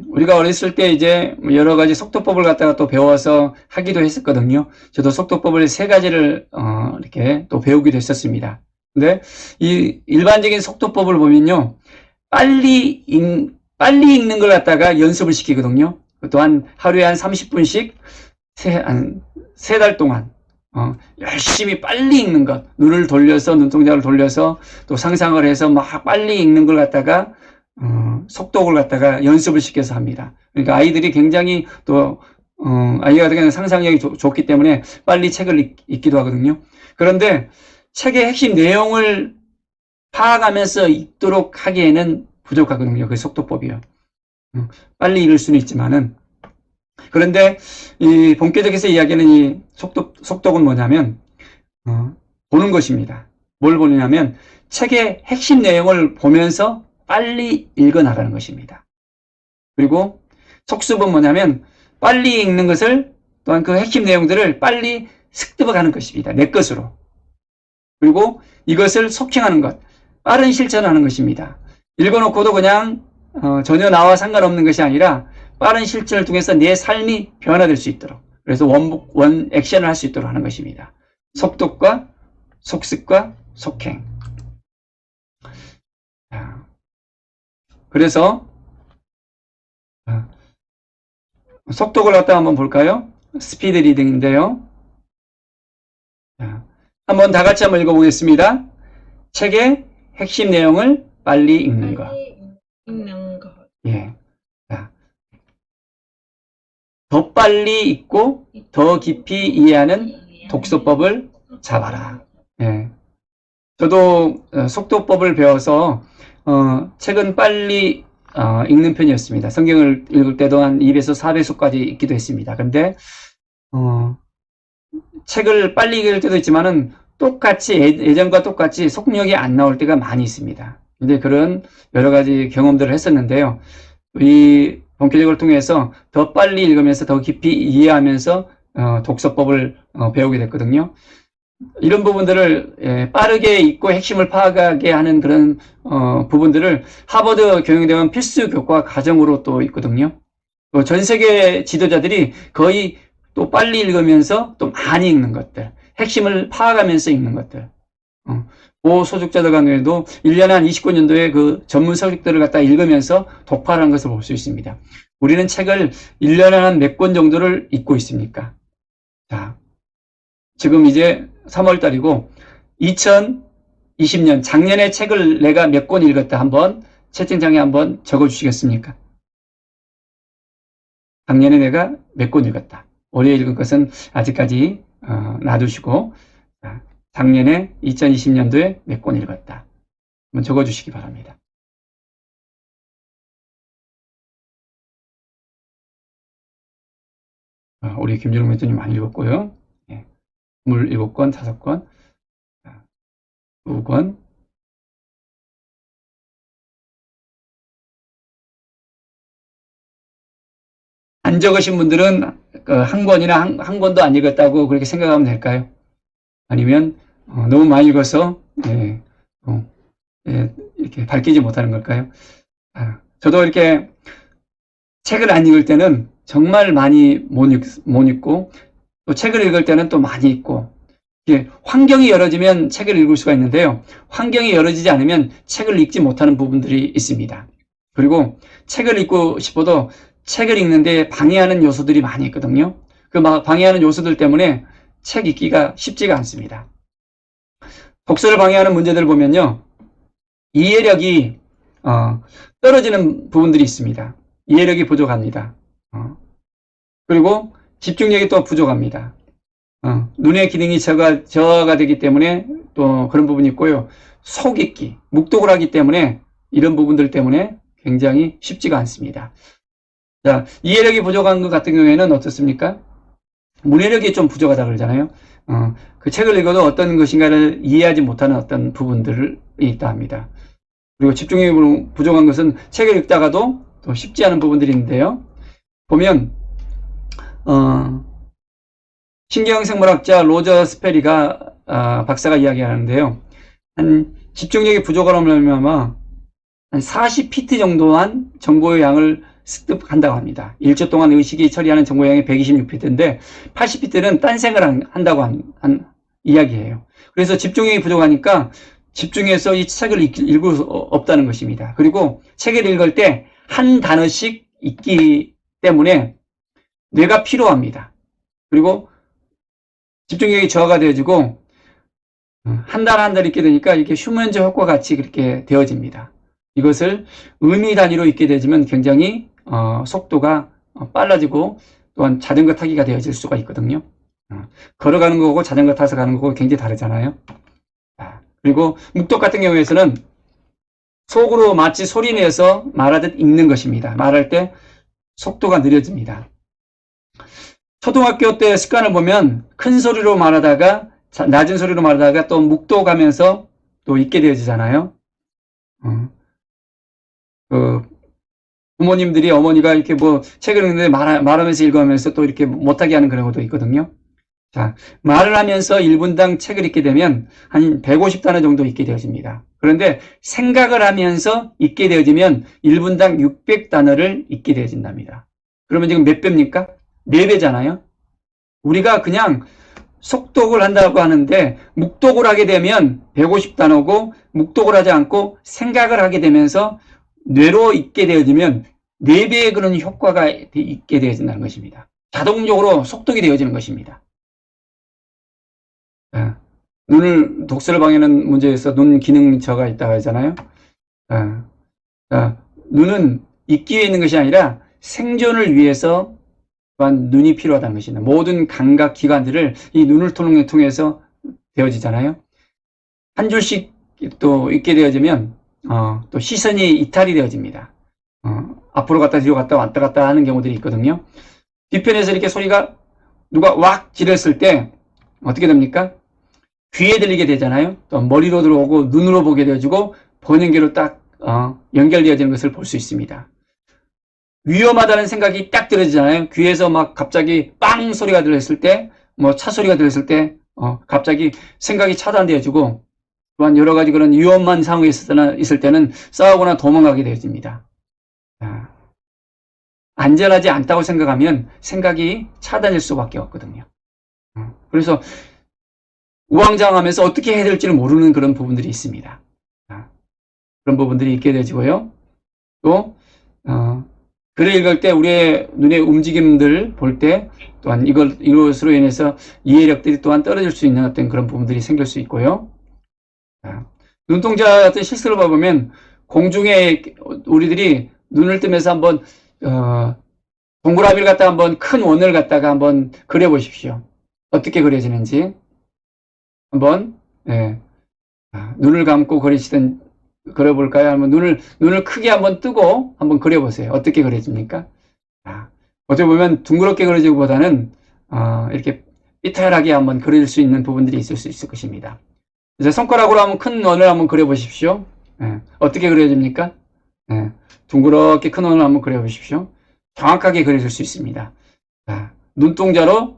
우리가 어렸을 때 이제 여러 가지 속도법을 갖다가 또 배워서 하기도 했었거든요. 저도 속도법을 세 가지를 이렇게 또 배우기도 했었습니다. 근데 이 일반적인 속도법을 보면요, 빨리 읽는 걸 갖다가 연습을 시키거든요. 또한 하루에 한 30분씩 세 달 동안 열심히 빨리 읽는 것, 눈을 돌려서, 눈동자를 돌려서 또 상상을 해서 막 빨리 읽는 걸 갖다가 속독을 갖다가 연습을 시켜서 합니다. 그러니까 아이들이 굉장히 또 아이가 같은 경우는 상상력이 좋기 때문에 빨리 책을 읽기도 하거든요. 그런데 책의 핵심 내용을 파악하면서 읽도록 하기에는 부족하거든요. 그 속도법이요. 빨리 읽을 수는 있지만은, 그런데 이 본격적에서 이야기하는 이 속독은 뭐냐면 보는 것입니다. 뭘 보느냐면 책의 핵심 내용을 보면서 빨리 읽어 나가는 것입니다. 그리고 속습은 뭐냐면 빨리 읽는 것을, 또한 그 핵심 내용들을 빨리 습득해 가는 것입니다. 내 것으로. 그리고 이것을 속행하는 것, 빠른 실천하는 것입니다. 읽어놓고도 그냥 전혀 나와 상관없는 것이 아니라 빠른 실천을 통해서 내 삶이 변화될 수 있도록, 그래서 원 액션을 할 수 있도록 하는 것입니다. 속독과 속습과 속행. 그래서 속독을 갖다 한번 볼까요? 스피드 리딩인데요. 한번 다 같이 한번 읽어보겠습니다. 책의 핵심 내용을 빨리 읽는 것. 읽는 것. 예. 더 빨리 읽고 더 깊이 이해하는 독서법을 잡아라. 예. 저도 속도법을 배워서 책은 빨리 읽는 편이었습니다. 성경을 읽을 때도 한 2배속, 4배속까지 읽기도 했습니다. 근데 책을 빨리 읽을 때도 있지만은 똑같이 예전과 똑같이 속력이 안 나올 때가 많이 있습니다. 근데 그런 여러 가지 경험들을 했었는데요. 이 본격적을 통해서 더 빨리 읽으면서 더 깊이 이해하면서 독서법을 배우게 됐거든요. 이런 부분들을 빠르게 읽고 핵심을 파악하게 하는 그런 부분들을 하버드 경영대학원 필수 교과 과정으로 또 있거든요. 또 전 세계 지도자들이 거의 또 빨리 읽으면서 또 많이 읽는 것들, 핵심을 파악하면서 읽는 것들. 고소득자들 같은 경우에도 1년에 한 29년도에 그 전문 서적들을 갖다 읽으면서 독파하는 것을 볼 수 있습니다. 우리는 책을 1년에 한 몇 권 정도를 읽고 있습니까? 자, 지금 이제 3월 달이고 2020년 작년에 책을 내가 몇 권 읽었다 한번 채팅창에 한번 적어 주시겠습니까? 작년에 내가 몇 권 읽었다. 올해 읽은 것은 아직까지 놔두시고 자, 작년에 2020년도에 몇 권 읽었다. 한번 적어주시기 바랍니다. 우리 김준호 멘토님 많이 읽었고요. 27권, 5권, 2권. 안 적으신 분들은 한 권이나 한 권도 안 읽었다고 그렇게 생각하면 될까요? 아니면 너무 많이 읽어서 이렇게 밝히지 못하는 걸까요? 저도 이렇게 책을 안 읽을 때는 정말 많이 못 읽고 또 책을 읽을 때는 또 많이 읽고 환경이 열어지면 책을 읽을 수가 있는데요. 환경이 열어지지 않으면 책을 읽지 못하는 부분들이 있습니다. 그리고 책을 읽고 싶어도 책을 읽는데 방해하는 요소들이 많이 있거든요. 그 방해하는 요소들 때문에 책 읽기가 쉽지가 않습니다. 독서를 방해하는 문제들을 보면요. 이해력이 떨어지는 부분들이 있습니다. 이해력이 부족합니다. 그리고 집중력이 또 부족합니다. 눈의 기능이 저하가 되기 때문에 또 그런 부분이 있고요. 속 읽기, 묵독을 하기 때문에 이런 부분들 때문에 굉장히 쉽지가 않습니다. 자, 이해력이 부족한 것 같은 경우에는 어떻습니까? 문해력이 좀 부족하다 그러잖아요. 그 책을 읽어도 어떤 것인가를 이해하지 못하는 어떤 부분들이 있다 합니다. 그리고 집중력이 부족한 것은 책을 읽다가도 또 쉽지 않은 부분들이 있는데요. 보면 신경생물학자 로저 스페리가 박사가 이야기하는데요. 한 집중력이 부족하면 아마 한 40피트 정도만 정보의 양을 습득한다고 합니다. 1초 동안 의식이 처리하는 정보의 양이 126피트인데 80피트는 딴생을 한다고 한 이야기예요. 그래서 집중력이 부족하니까 집중해서 이 책을 읽을 수 없다는 것입니다. 그리고 책을 읽을 때 한 단어씩 읽기 때문에 뇌가 피로합니다. 그리고 집중력이 저하가 되어지고 한 달 한 달 읽게 되니까 이렇게 휴면제 효과 같이 그렇게 되어집니다. 이것을 의미 단위로 읽게 되지면 굉장히 속도가 빨라지고 또한 자전거 타기가 되어질 수가 있거든요. 걸어가는 거고 자전거 타서 가는 거고 굉장히 다르잖아요. 그리고 묵독 같은 경우에서는 속으로 마치 소리 내서 말하듯 읽는 것입니다. 말할 때 속도가 느려집니다. 초등학교 때 습관을 보면 큰 소리로 말하다가 낮은 소리로 말하다가 또 묵독하면서 또 읽게 되어지잖아요. 부모님들이 어머니가 이렇게 뭐 책을 읽는데 말하면서 읽으면서 또 이렇게 못하게 하는 그런 것도 있거든요. 자, 말을 하면서 1분당 책을 읽게 되면 한 150단어 정도 읽게 되어집니다. 그런데 생각을 하면서 읽게 되어지면 1분당 600단어를 읽게 되어진답니다. 그러면 지금 몇 배입니까? 4배잖아요. 우리가 그냥 속독을 한다고 하는데 묵독을 하게 되면 150단어고 묵독을 하지 않고 생각을 하게 되면서 뇌로 읽게 되어지면 4배의 그런 효과가 있게 되어진다는 것입니다. 자동적으로 속독이 되어지는 것입니다. 독서를 방해하는 문제에서 눈 기능 저하가 있다고 하잖아요. 눈은 읽기 위해 있는 것이 아니라 생존을 위해서 또한 눈이 필요하다는 것입니다. 모든 감각 기관들을 이 눈을 통해서 되어지잖아요. 한 줄씩 또 읽게 되어지면 또 시선이 이탈이 되어집니다. 앞으로 갔다 뒤로 갔다 왔다 갔다 하는 경우들이 있거든요. 뒤편에서 이렇게 소리가 누가 왁 지렸을 때 어떻게 됩니까? 귀에 들리게 되잖아요. 또 머리로 들어오고 눈으로 보게 되어지고 보는게로 딱 연결되어지는 것을 볼 수 있습니다. 위험하다는 생각이 딱 들어지잖아요. 귀에서 막 갑자기 빵 소리가 들렸을 때, 뭐 차 소리가 들렸을 때, 갑자기 생각이 차단되어지고, 또한 여러 가지 그런 위험한 상황이 있을 때는 싸우거나 도망가게 되어집니다. 안전하지 않다고 생각하면 생각이 차단될 수밖에 없거든요. 그래서 우왕좌왕하면서 어떻게 해야 될지를 모르는 그런 부분들이 있습니다. 그런 부분들이 있게 되어지고요. 또 글을 읽을 때 우리의 눈의 움직임들 볼 때 또한 이것으로 인해서 이해력들이 또한 떨어질 수 있는 어떤 그런 부분들이 생길 수 있고요. 눈동자 같은 실습을 봐보면 공중에 우리들이 눈을 뜨면서 한번 동그라미를 갖다가 한번 큰 원을 갖다가 한번 그려보십시오. 어떻게 그려지는지. 한번, 예. 눈을 감고 그리시든, 그려볼까요? 아니면 눈을 크게 한번 뜨고 한번 그려보세요. 어떻게 그려집니까? 어떻게 보면 둥그렇게 그려지기보다는, 이렇게 삐뚤하게 한번 그릴 수 있는 부분들이 있을 수 있을 것입니다. 이제 손가락으로 한번 큰 원을 한번 그려보십시오. 예. 어떻게 그려집니까? 예. 둥그렇게 큰 원을 한번 그려보십시오. 정확하게 그려질 수 있습니다. 눈동자로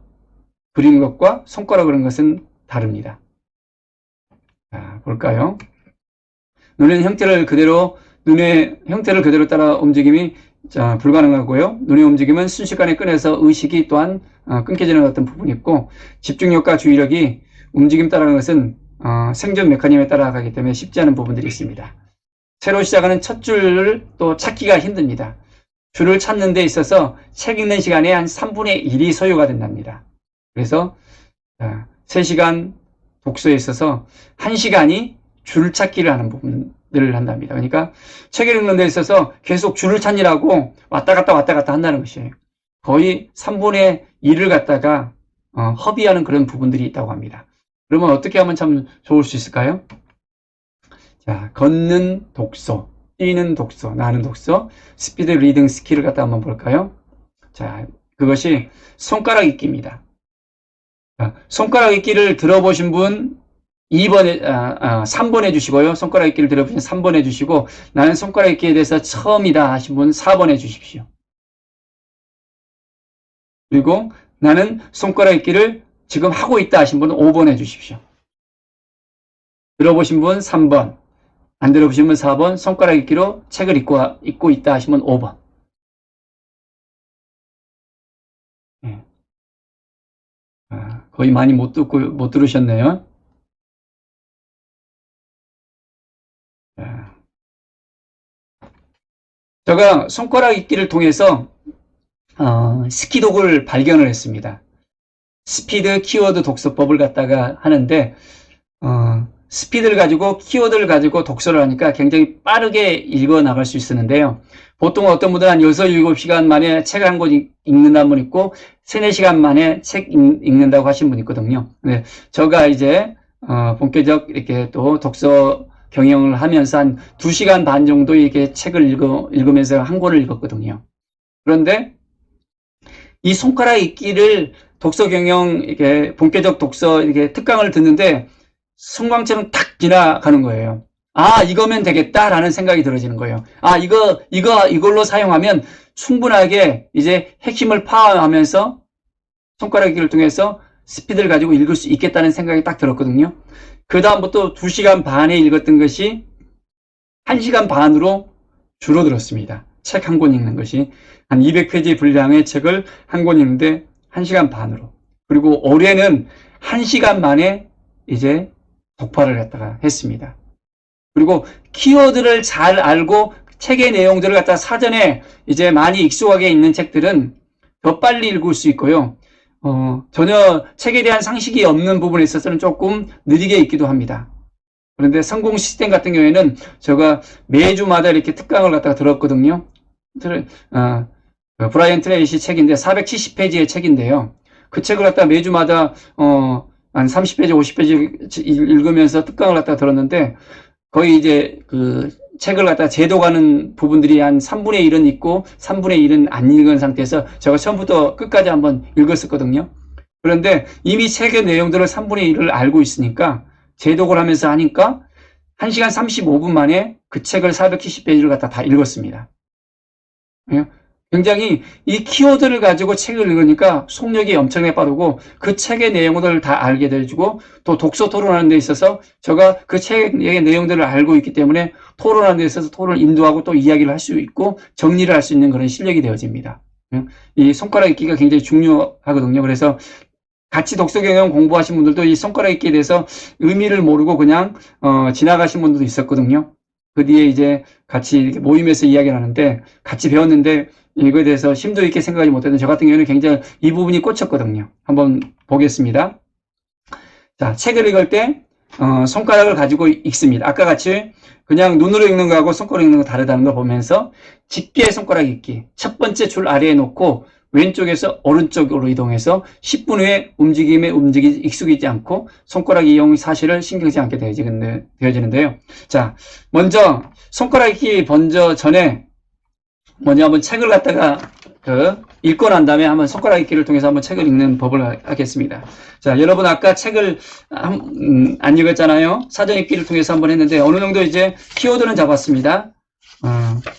그리는 것과 손가락으로 그리는 것은 다릅니다. 볼까요? 눈의 형태를 그대로 따라 움직임이 불가능하고요. 눈의 움직임은 순식간에 꺼내서 의식이 또한 끊겨지는 어떤 부분이 있고, 집중력과 주의력이 움직임 따라가는 것은 생존 메커니즘에 따라가기 때문에 쉽지 않은 부분들이 있습니다. 새로 시작하는 첫 줄을 또 찾기가 힘듭니다. 줄을 찾는 데 있어서 책 읽는 시간의 한 3분의 1이 소요가 된답니다. 그래서 3시간 독서에 있어서 1시간이 줄 찾기를 하는 부분들을 한답니다. 그러니까 책을 읽는 데 있어서 계속 줄을 찾느라고 왔다 갔다 한다는 것이에요. 거의 3분의 1을 갖다가 허비하는 그런 부분들이 있다고 합니다. 그러면 어떻게 하면 참 좋을 수 있을까요? 자, 걷는 독서, 뛰는 독서, 나는 독서, 스피드 리딩 스킬을 갖다 한번 볼까요? 자, 그것이 손가락 읽기입니다. 손가락 읽기를 들어보신 분 3번 해주시고요. 손가락 읽기를 들어보신 3번 해주시고, 나는 손가락 읽기에 대해서 처음이다 하신 분 4번 해주십시오. 그리고 나는 손가락 읽기를 지금 하고 있다 하신 분은 5번 해주십시오. 들어보신 분 3번, 안 들어보신 분 4번, 손가락 읽기로 책을 읽고 있다 하시면 5번. 네. 거의 많이 못 들으셨네요. 제가 손가락 읽기를 통해서 스키독을 발견을 했습니다. 스피드 키워드 독서법을 갖다가 하는데, 스피드를 가지고 키워드를 가지고 독서를 하니까 굉장히 빠르게 읽어 나갈 수 있었는데요. 보통 어떤 분들은 한 6, 7시간 만에 책 한 권 읽는다는 분 있고 3, 4시간 만에 책 읽는다고 하신 분 있거든요. 네, 제가 이제 본격적 이렇게 또 독서 경영을 하면서 한 2시간 반 정도 이렇게 책을 읽으면서 한 권을 읽었거든요. 그런데 이 손가락 읽기를 독서 경영 이렇게 본격적 독서 이렇게 특강을 듣는데 순광처럼 탁 지나가는 거예요. 이거면 되겠다라는 생각이 들어지는 거예요. 이걸로 사용하면 충분하게 이제 핵심을 파악하면서 손가락 읽기를 통해서 스피드를 가지고 읽을 수 있겠다는 생각이 딱 들었거든요. 그 다음부터 2시간 반에 읽었던 것이 1시간 반으로 줄어들었습니다. 책 한 권 읽는 것이. 한 200페이지 분량의 책을 한 권 읽는데 1시간 반으로. 그리고 올해는 1시간 만에 이제 독파를 갖다가 했습니다. 그리고 키워드를 잘 알고 책의 내용들을 갖다가 사전에 이제 많이 익숙하게 있는 책들은 더 빨리 읽을 수 있고요. 전혀 책에 대한 상식이 없는 부분에 있어서는 조금 느리게 읽기도 합니다. 그런데 성공 시스템 같은 경우에는 제가 매주마다 이렇게 특강을 갖다가 들었거든요. 브라이언 트레이시 책인데 470페이지의 책인데요. 그 책을 갖다가 매주마다 한 30페이지, 50페이지 읽으면서 특강을 갖다가 들었는데 거의 이제 그 책을 갖다가 제독하는 부분들이 한 3분의 1은 있고 3분의 1은 안 읽은 상태에서 제가 처음부터 끝까지 한번 읽었었거든요. 그런데 이미 책의 내용들을 3분의 1을 알고 있으니까 제독을 하면서 하니까 1시간 35분 만에 그 책을 470페이지를 갖다 다 읽었습니다. 굉장히 이 키워드를 가지고 책을 읽으니까 속력이 엄청나게 빠르고 그 책의 내용들을 다 알게 되고 또 독서 토론하는 데 있어서 제가 그 책의 내용들을 알고 있기 때문에 토론하는 데 있어서 토론을 인도하고 또 이야기를 할 수 있고 정리를 할 수 있는 그런 실력이 되어집니다. 이 손가락 읽기가 굉장히 중요하거든요. 그래서 같이 독서 경영 공부하신 분들도 이 손가락 읽기에 대해서 의미를 모르고 그냥 지나가신 분들도 있었거든요. 그 뒤에 이제 같이 이렇게 모임에서 이야기를 하는데 같이 배웠는데 이거에 대해서 심도 있게 생각하지 못했는데 저 같은 경우에는 굉장히 이 부분이 꽂혔거든요. 한번 보겠습니다. 자, 책을 읽을 때 손가락을 가지고 읽습니다. 아까 같이 그냥 눈으로 읽는 거하고 손가락으로 읽는 거 다르다는 걸 보면서 집게 손가락 읽기. 첫 번째 줄 아래에 놓고 왼쪽에서 오른쪽으로 이동해서 10분 후에 움직임에 익숙이지 않고 손가락 이용 사실을 신경쓰지 않게 되어지는데요. 자, 먼저 손가락 읽기 전에 먼저 한번 책을 갖다가 읽고 난 다음에 한번 손가락 읽기를 통해서 한번 책을 읽는 법을 하겠습니다. 자, 여러분 아까 책을 안 읽었잖아요. 사전 읽기를 통해서 한번 했는데 어느 정도 이제 키워드는 잡았습니다.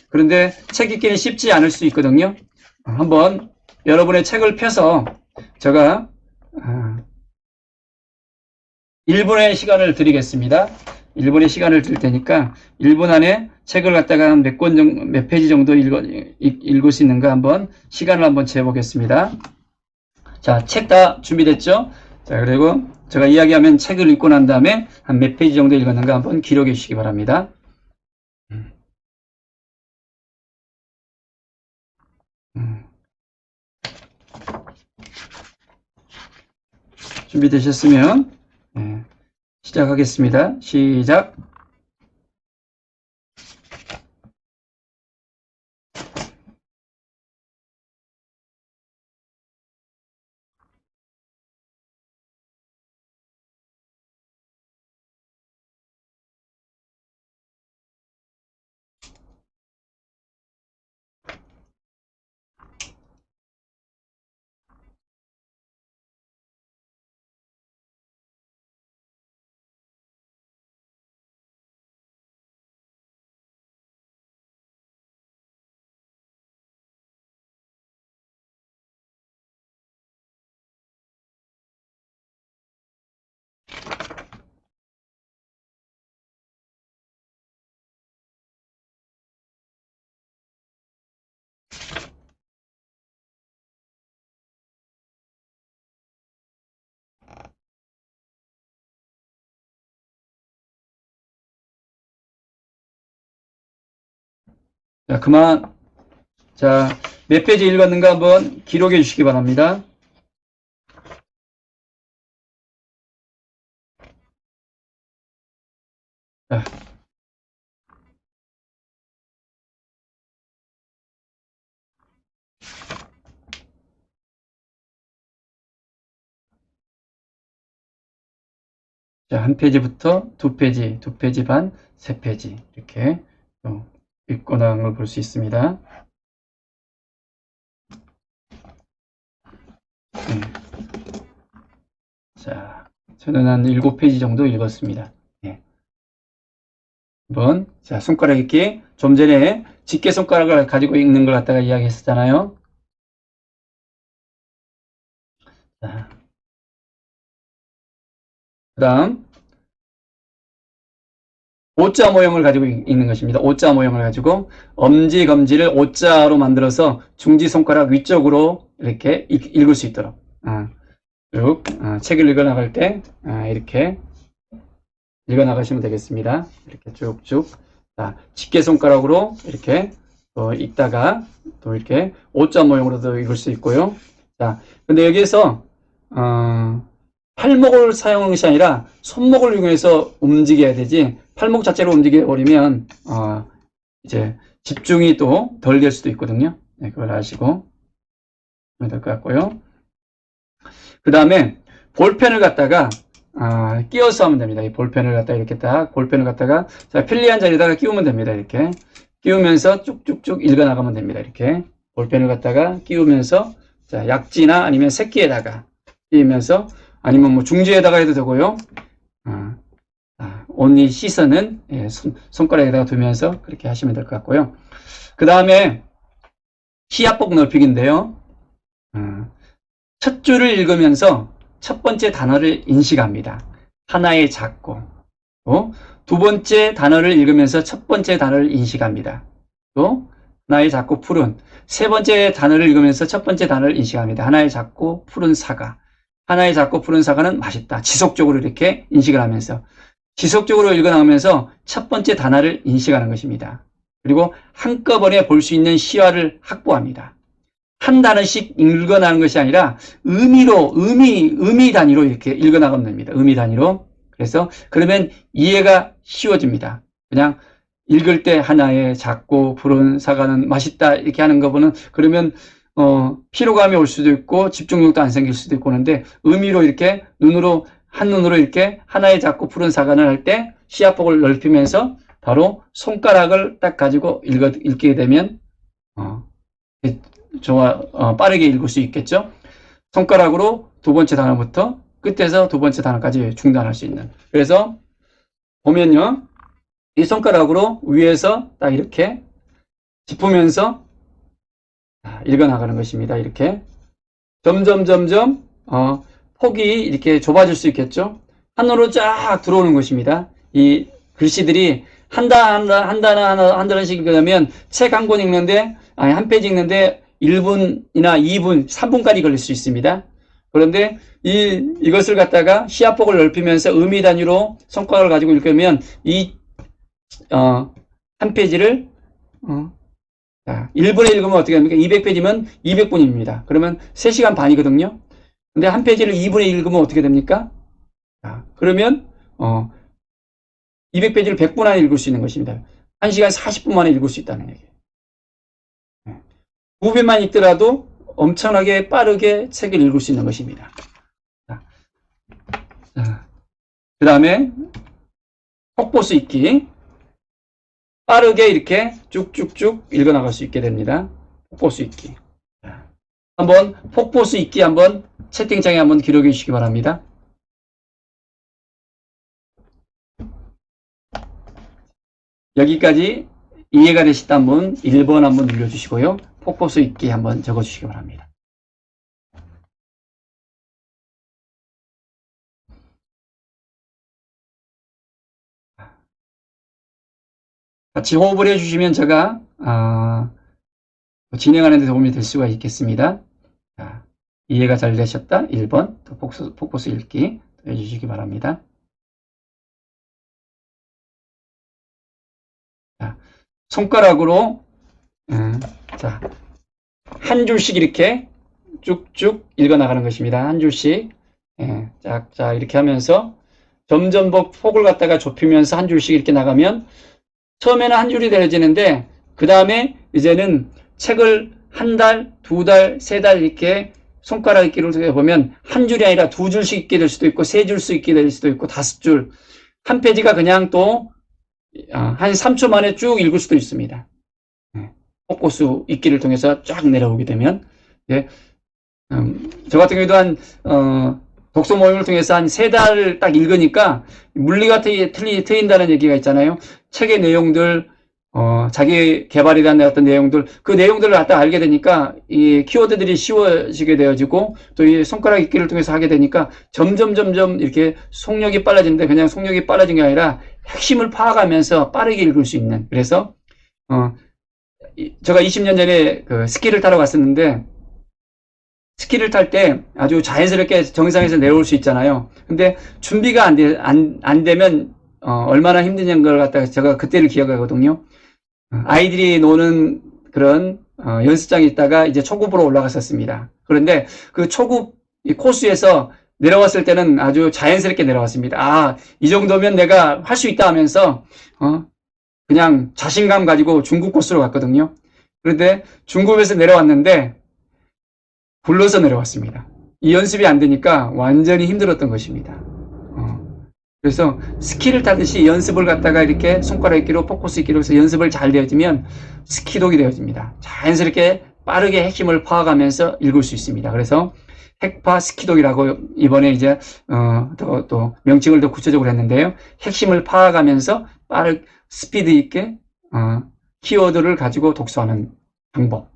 그런데 책 읽기는 쉽지 않을 수 있거든요. 한번 여러분의 책을 펴서 제가 1분의 시간을 드리겠습니다. 1분의 시간을 드릴 테니까 1분 안에 책을 갖다가 몇 페이지 정도 읽을 수 있는가 한번 시간을 한번 재보겠습니다. 자, 책 다 준비됐죠? 자, 그리고 제가 이야기하면 책을 읽고 난 다음에 한 몇 페이지 정도 읽었는가 한번 기록해 주시기 바랍니다. 준비되셨으면 시작하겠습니다. 시작. 자, 그만. 자, 몇 페이지 읽었는가 한번 기록해 주시기 바랍니다. 자. 자, 한 페이지부터 두 페이지 반, 세 페이지 이렇게 읽고 나간 걸 볼 수 있습니다. 네. 자, 저는 한 7페이지 정도 읽었습니다. 네. 한번, 자, 손가락 읽기. 좀 전에 집게 손가락을 가지고 읽는 걸 갖다가 이야기했었잖아요. 자, 그 다음, 오자 모형을 가지고 읽는 것입니다. 오자 모형을 가지고 엄지, 검지를 오자로 만들어서 중지 손가락 위쪽으로 이렇게 읽을 수 있도록 쭉 책을 읽어 나갈 때 이렇게 읽어 나가시면 되겠습니다. 이렇게 쭉쭉 집게 손가락으로 이렇게 또 읽다가 또 이렇게 오자 모형으로도 읽을 수 있고요. 자, 근데 여기에서 팔목을 사용하는 것이 아니라 손목을 이용해서 움직여야 되지 팔목 자체로 움직여 버리면 이제 집중이 또 덜 될 수도 있거든요. 네, 그걸 아시고 될 것 같고요. 그 다음에 볼펜을 갖다가 끼워서 하면 됩니다. 이 볼펜을 갖다가 이렇게 딱 볼펜을 갖다가 자, 편리한 자리에다가 끼우면 됩니다. 이렇게 끼우면서 쭉쭉쭉 읽어 나가면 됩니다. 이렇게 볼펜을 갖다가 끼우면서 자, 약지나 아니면 새끼에다가 끼우면서 아니면 뭐 중지에다가 해도 되고요. 온리 시선은 손가락에다가 두면서 그렇게 하시면 될 것 같고요. 그 다음에 시야폭 넓히기인데요. 첫 줄을 읽으면서 첫 번째 단어를 인식합니다. 하나의 작고 또 두 번째 단어를 읽으면서 첫 번째 단어를 인식합니다. 또 하나의 작고 푸른 세 번째 단어를 읽으면서 첫 번째 단어를 인식합니다. 하나의 작고 푸른 사과 하나의 작고 푸른 사과는 맛있다. 지속적으로 이렇게 인식을 하면서 지속적으로 읽어나가면서 첫 번째 단어를 인식하는 것입니다. 그리고 한꺼번에 볼 수 있는 시야를 확보합니다. 한 단어씩 읽어나가는 것이 아니라 의미 단위로 이렇게 읽어나가면 됩니다. 의미 단위로. 그래서 그러면 이해가 쉬워집니다. 그냥 읽을 때 하나의 작고 푸른 사과는 맛있다 이렇게 하는 거 보면 그러면 피로감이 올 수도 있고 집중력도 안 생길 수도 있고 하는데 의미로 이렇게 눈으로 한눈으로 이렇게 하나에 잡고 푸른 사과를 할 때 시야폭을 넓히면서 바로 손가락을 딱 가지고 읽게 되면 빠르게 읽을 수 있겠죠. 손가락으로 두 번째 단어부터 끝에서 두 번째 단어까지 중단할 수 있는. 그래서 보면요, 이 손가락으로 위에서 딱 이렇게 짚으면서 읽어 나가는 것입니다. 이렇게 점점 폭이 이렇게 좁아질 수 있겠죠. 한으로 쫙 들어오는 것입니다. 이 글씨들이 한 단씩 읽으려면 책 한 권 읽는데, 아니, 한 페이지 읽는데 1분이나 2분, 3분까지 걸릴 수 있습니다. 그런데 이것을 갖다가 시야폭을 넓히면서 의미 단위로 손가락을 가지고 읽으면 한 페이지를, 1분에 읽으면 어떻게 합니까? 200페이지면 200분입니다. 그러면 3시간 반이거든요. 근데 한 페이지를 2분에 읽으면 어떻게 됩니까? 그러면, 200페이지를 100분 안에 읽을 수 있는 것입니다. 1시간 40분 만에 읽을 수 있다는 얘기예요. 2배만 읽더라도 엄청나게 빠르게 책을 읽을 수 있는 것입니다. 그 다음에 폭포수 읽기. 빠르게 이렇게 쭉쭉쭉 읽어 나갈 수 있게 됩니다. 폭포수 읽기. 한번 폭포수 읽기 한번 채팅창에 한번 기록해 주시기 바랍니다. 여기까지 이해가 되셨다는 분 1번 한번 눌러주시고요. 폭포수 읽기 한번 적어주시기 바랍니다. 같이 호흡을 해주시면 제가 진행하는 데 도움이 될 수가 있겠습니다. 자, 이해가 잘 되셨다 1번 또 폭포수 읽기 해주시기 바랍니다. 자, 손가락으로 자, 한 줄씩 이렇게 쭉쭉 읽어 나가는 것입니다. 한 줄씩 자 이렇게 하면서 점점 폭을 갖다가 좁히면서 한 줄씩 이렇게 나가면 처음에는 한 줄이 되어지는데 그 다음에 이제는 책을 한 달, 두 달, 세 달 이렇게 손가락 읽기를 통해 보면 한 줄이 아니라 두 줄씩 읽게 될 수도 있고 세 줄씩 읽게 될 수도 있고 5줄 한 페이지가 그냥 또 한 3초 만에 쭉 읽을 수도 있습니다. 폭포수 읽기를 통해서 쫙 내려오게 되면 저 같은 경우도 독서 모임을 통해서 한 3달 딱 읽으니까 물리가 트인다는 얘기가 있잖아요. 책의 내용들, 자기 개발에 대한 어떤 내용들, 그 내용들을 갖다 알게 되니까 이 키워드들이 쉬워지게 되어지고 또 이 손가락 읽기를 통해서 하게 되니까 점점 이렇게 속력이 빨라지는데 그냥 속력이 빨라진 게 아니라 핵심을 파악하면서 빠르게 읽을 수 있는. 그래서, 제가 20년 전에 그 스키를 타러 갔었는데 스키를 탈 때 아주 자연스럽게 정상에서 내려올 수 있잖아요. 근데 준비가 안 되면 얼마나 힘드냐는 걸 갖다가 제가 그때를 기억하거든요. 아이들이 노는 그런 연습장에 있다가 이제 초급으로 올라갔었습니다. 그런데 그 초급 코스에서 내려왔을 때는 아주 자연스럽게 내려왔습니다. 이 정도면 내가 할 수 있다 하면서 그냥 자신감 가지고 중급 코스로 갔거든요. 그런데 중급에서 내려왔는데 굴러서 내려왔습니다. 이 연습이 안 되니까 완전히 힘들었던 것입니다. 그래서 스키를 타듯이 연습을 갖다가 이렇게 손가락 읽기로 포커스 읽기로 해서 연습을 잘 되어지면 스키독이 되어집니다. 자연스럽게 빠르게 핵심을 파악하면서 읽을 수 있습니다. 그래서 핵파 스키독이라고 이번에 이제 또 명칭을 더 구체적으로 했는데요. 핵심을 파악하면서 스피드 있게 키워드를 가지고 독서하는 방법.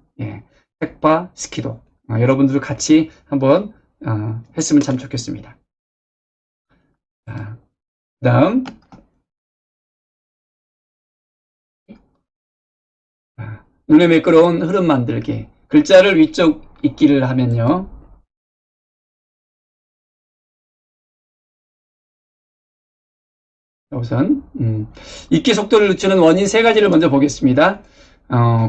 핵파 스키독. 여러분들 같이 한번 했으면 참 좋겠습니다. 그 다음 눈에 매끄러운 흐름 만들기. 글자를 위쪽 읽기를 하면요. 우선 읽기 속도를 늦추는 원인 3가지를 먼저 보겠습니다.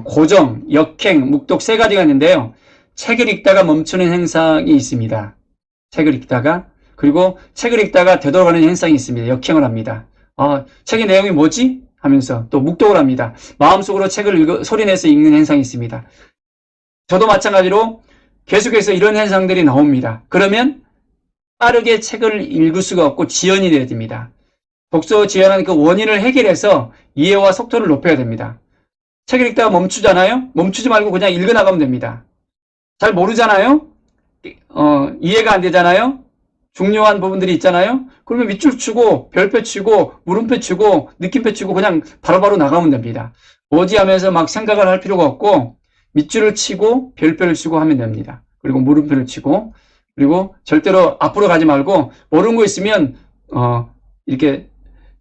고정, 역행, 묵독 3가지가 있는데요. 책을 읽다가 멈추는 현상이 있습니다. 책을 읽다가 그리고 책을 읽다가 되돌아가는 현상이 있습니다. 역행을 합니다. 책의 내용이 뭐지? 하면서 또 묵독을 합니다. 마음속으로 책을 소리내서 읽는 현상이 있습니다. 저도 마찬가지로 계속해서 이런 현상들이 나옵니다. 그러면 빠르게 책을 읽을 수가 없고 지연이 되어야 됩니다. 독서 지연하는 그 원인을 해결해서 이해와 속도를 높여야 됩니다. 책을 읽다가 멈추잖아요? 멈추지 말고 그냥 읽어나가면 됩니다. 잘 모르잖아요? 이해가 안 되잖아요? 중요한 부분들이 있잖아요? 그러면 밑줄 치고, 별표 치고, 물음표 치고, 느낌표 치고, 그냥 바로바로 나가면 됩니다. 어지하면서 막 생각을 할 필요가 없고, 밑줄을 치고, 별표를 치고 하면 됩니다. 그리고 물음표를 치고, 그리고 절대로 앞으로 가지 말고, 모르는 거 있으면, 이렇게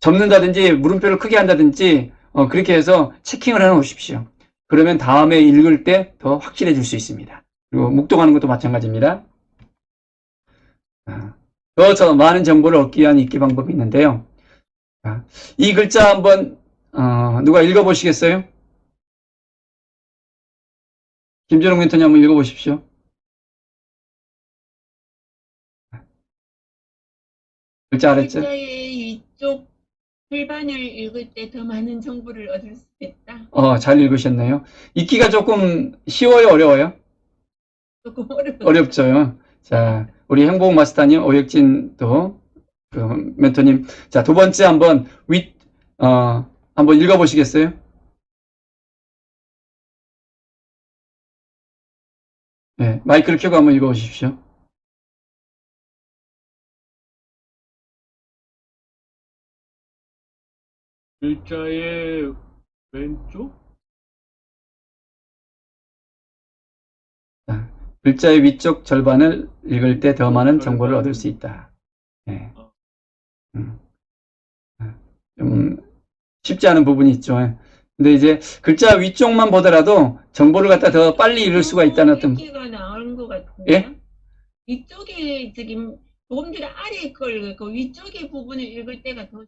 접는다든지, 물음표를 크게 한다든지, 그렇게 해서 체킹을 해 놓으십시오. 그러면 다음에 읽을 때 더 확실해질 수 있습니다. 그리고 묵독하는 것도 마찬가지입니다. 더 많은 정보를 얻기 위한 읽기 방법이 있는데요. 이 글자 한번 누가 읽어보시겠어요? 김준홍 멘토님 한번 읽어보십시오. 글자 알았죠? 글자의 위쪽 절반을 읽을 때 더 많은 정보를 얻을 수 있다. 잘 읽으셨네요. 읽기가 조금 쉬워요, 어려워요? 조금 어렵다. 어렵죠. 자, 우리 행복 마스터님, 오혁진 또 그 멘토님. 자, 두 번째 한번 한번 읽어보시겠어요? 네, 마이크를 켜고 한번 읽어보십시오. 글자의 왼쪽? 자, 글자의 위쪽 절반을 읽을 때 더 많은 정보를 얻을 수 있다. 네. 좀 쉽지 않은 부분이 있죠. 근데 이제 글자 위쪽만 보더라도 정보를 갖다 더 빨리 읽을 수가 있다는 어떤, 읽기가 나오는 것 같은데. 예? 위쪽에 지금 조금 전에 아래 걸 그 위쪽의 부분을 읽을 때가 더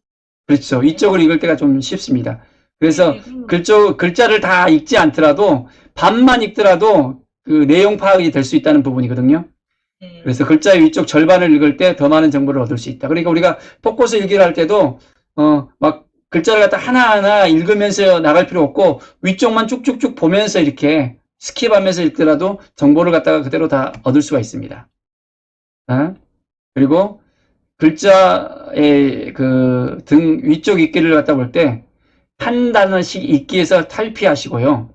그렇죠. 위쪽을 읽을 때가 좀 쉽습니다. 그래서 네, 그런 거. 글자를 다 읽지 않더라도 반만 읽더라도 그 내용 파악이 될 수 있다는 부분이거든요. 네. 그래서 글자의 위쪽 절반을 읽을 때 더 많은 정보를 얻을 수 있다. 그러니까 우리가 포커스 읽기를 할 때도 막 글자를 갖다 하나하나 읽으면서 나갈 필요 없고 위쪽만 쭉쭉쭉 보면서 이렇게 스킵하면서 읽더라도 정보를 갖다가 그대로 다 얻을 수가 있습니다. 그리고 글자의 그 등 위쪽 읽기를 갖다 볼 때 한 단어씩 읽기에서 탈피하시고요.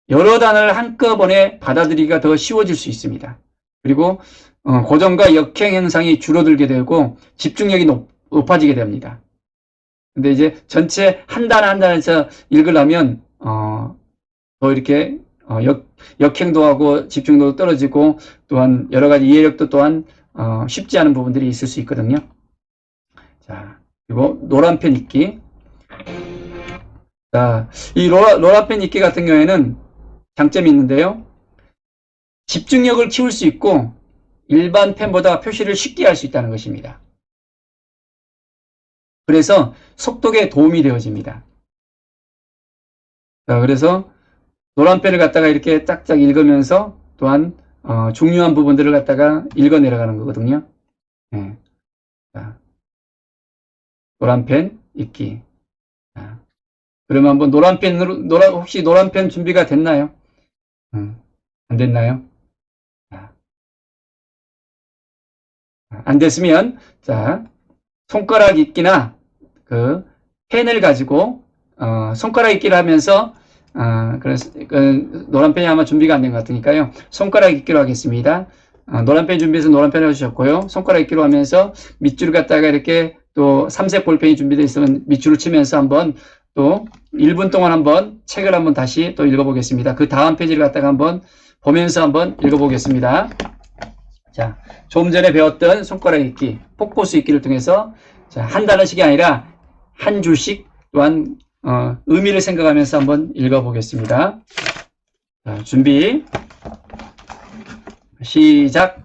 여러 단어를 한꺼번에 받아들이기가 더 쉬워질 수 있습니다. 그리고 고정과 역행 현상이 줄어들게 되고 집중력이 높아지게 됩니다. 근데 이제 전체 한 단어 한 단어에서 읽으려면 더 이렇게 역행도 하고 집중도 떨어지고 또한 여러 가지 이해력도 또한 쉽지 않은 부분들이 있을 수 있거든요. 자, 그리고 노란펜 읽기. 자, 이 노란펜 읽기 같은 경우에는 장점이 있는데요. 집중력을 키울 수 있고 일반 펜보다 표시를 쉽게 할 수 있다는 것입니다. 그래서 속독에 도움이 되어집니다. 자, 그래서 노란펜을 갖다가 이렇게 짝짝 읽으면서 또한 중요한 부분들을 갖다가 읽어 내려가는 거거든요. 네. 자, 노란펜 읽기. 자, 그러면 한번 혹시 노란펜 준비가 됐나요? 안 됐나요? 자, 안 됐으면, 자, 손가락 읽기나 그 펜을 가지고, 손가락 읽기를 하면서, 그래서, 노란펜이 아마 준비가 안 된 것 같으니까요. 손가락 읽기로 하겠습니다. 노란펜 준비해서 노란펜 해주셨고요. 손가락 읽기로 하면서 밑줄을 갖다가 이렇게 또 삼색 볼펜이 준비되어 있으면 밑줄을 치면서 한번 또 1분 동안 한번 책을 한번 다시 또 읽어보겠습니다. 그 다음 페이지를 갖다가 한번 보면서 한번 읽어보겠습니다. 자, 조금 전에 배웠던 손가락 읽기, 포커스 읽기를 통해서 자, 한 단어씩이 아니라 한 줄씩 또한 의미를 생각하면서 한번 읽어보겠습니다. 자, 준비, 시작.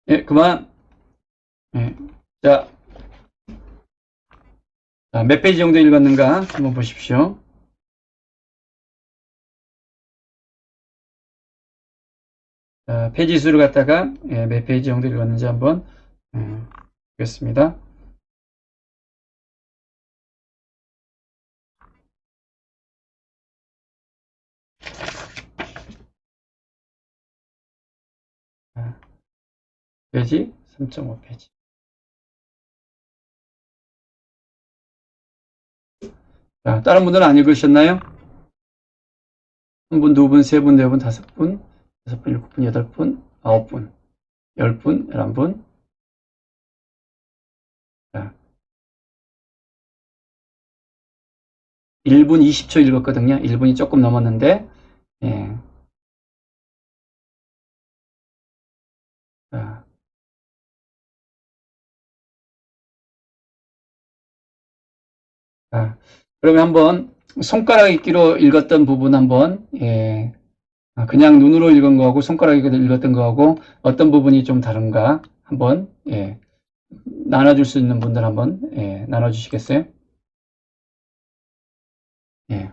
예, 그만. 예. 자, 몇 페이지 정도 읽었는가 한번 보십시오. 자, 페이지 수를 갖다가 몇 페이지 정도 읽었는지 한번 보겠습니다. 페이지 3.5페이지. 자, 다른 분들은 안 읽으셨나요? 한 분, 두 분, 세 분, 네 분, 다섯 분, 여섯 분, 일곱 분, 여덟 분, 아홉 분, 10분, 11분. 자, 1분 20초 읽었거든요. 1분이 조금 넘었는데, 예. 자, 그러면 한번 손가락 읽기로 읽었던 부분 한번, 예. 그냥 눈으로 읽은 거하고 손가락 읽었던 거하고 어떤 부분이 좀 다른가 한번, 예. 나눠줄 수 있는 분들 한번, 예. 나눠주시겠어요? 예.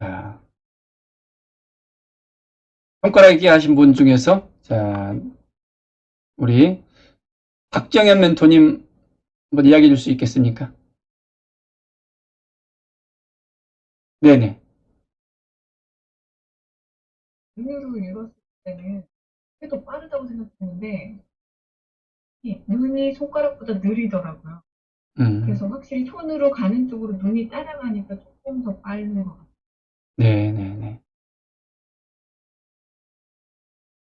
자, 손가락 읽기 하신 분 중에서, 자, 우리 박정현 멘토님 한번 이야기해 줄 수 있겠습니까? 네네. 눈으로 읽었을 때는 해도 빠르다고 생각했는데 눈이 손가락보다 느리더라고요. 그래서 확실히 손으로 가는 쪽으로 눈이 따라가니까 조금 더 빠른 것 같아요. 네네네.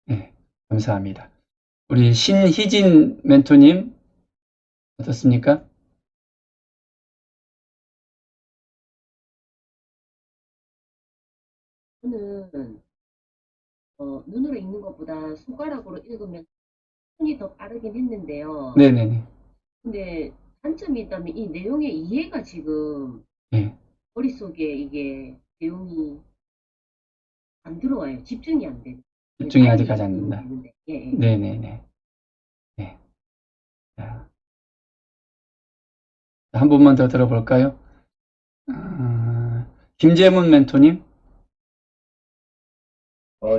네, 감사합니다. 우리 신희진 멘토님 어떻습니까? 저는 눈으로 읽는 것보다 손가락으로 읽으면 손이 더 빠르긴 했는데요. 네네네. 근데 단점이 있다면 이 내용의 이해가 지금 네. 머릿속에 이게 내용이 안 들어와요. 집중이 안 돼요. 집중이 아직 가지 않는다. 예, 예. 네네네. 네. 자, 한 번만 더 들어볼까요? 김재문 멘토님.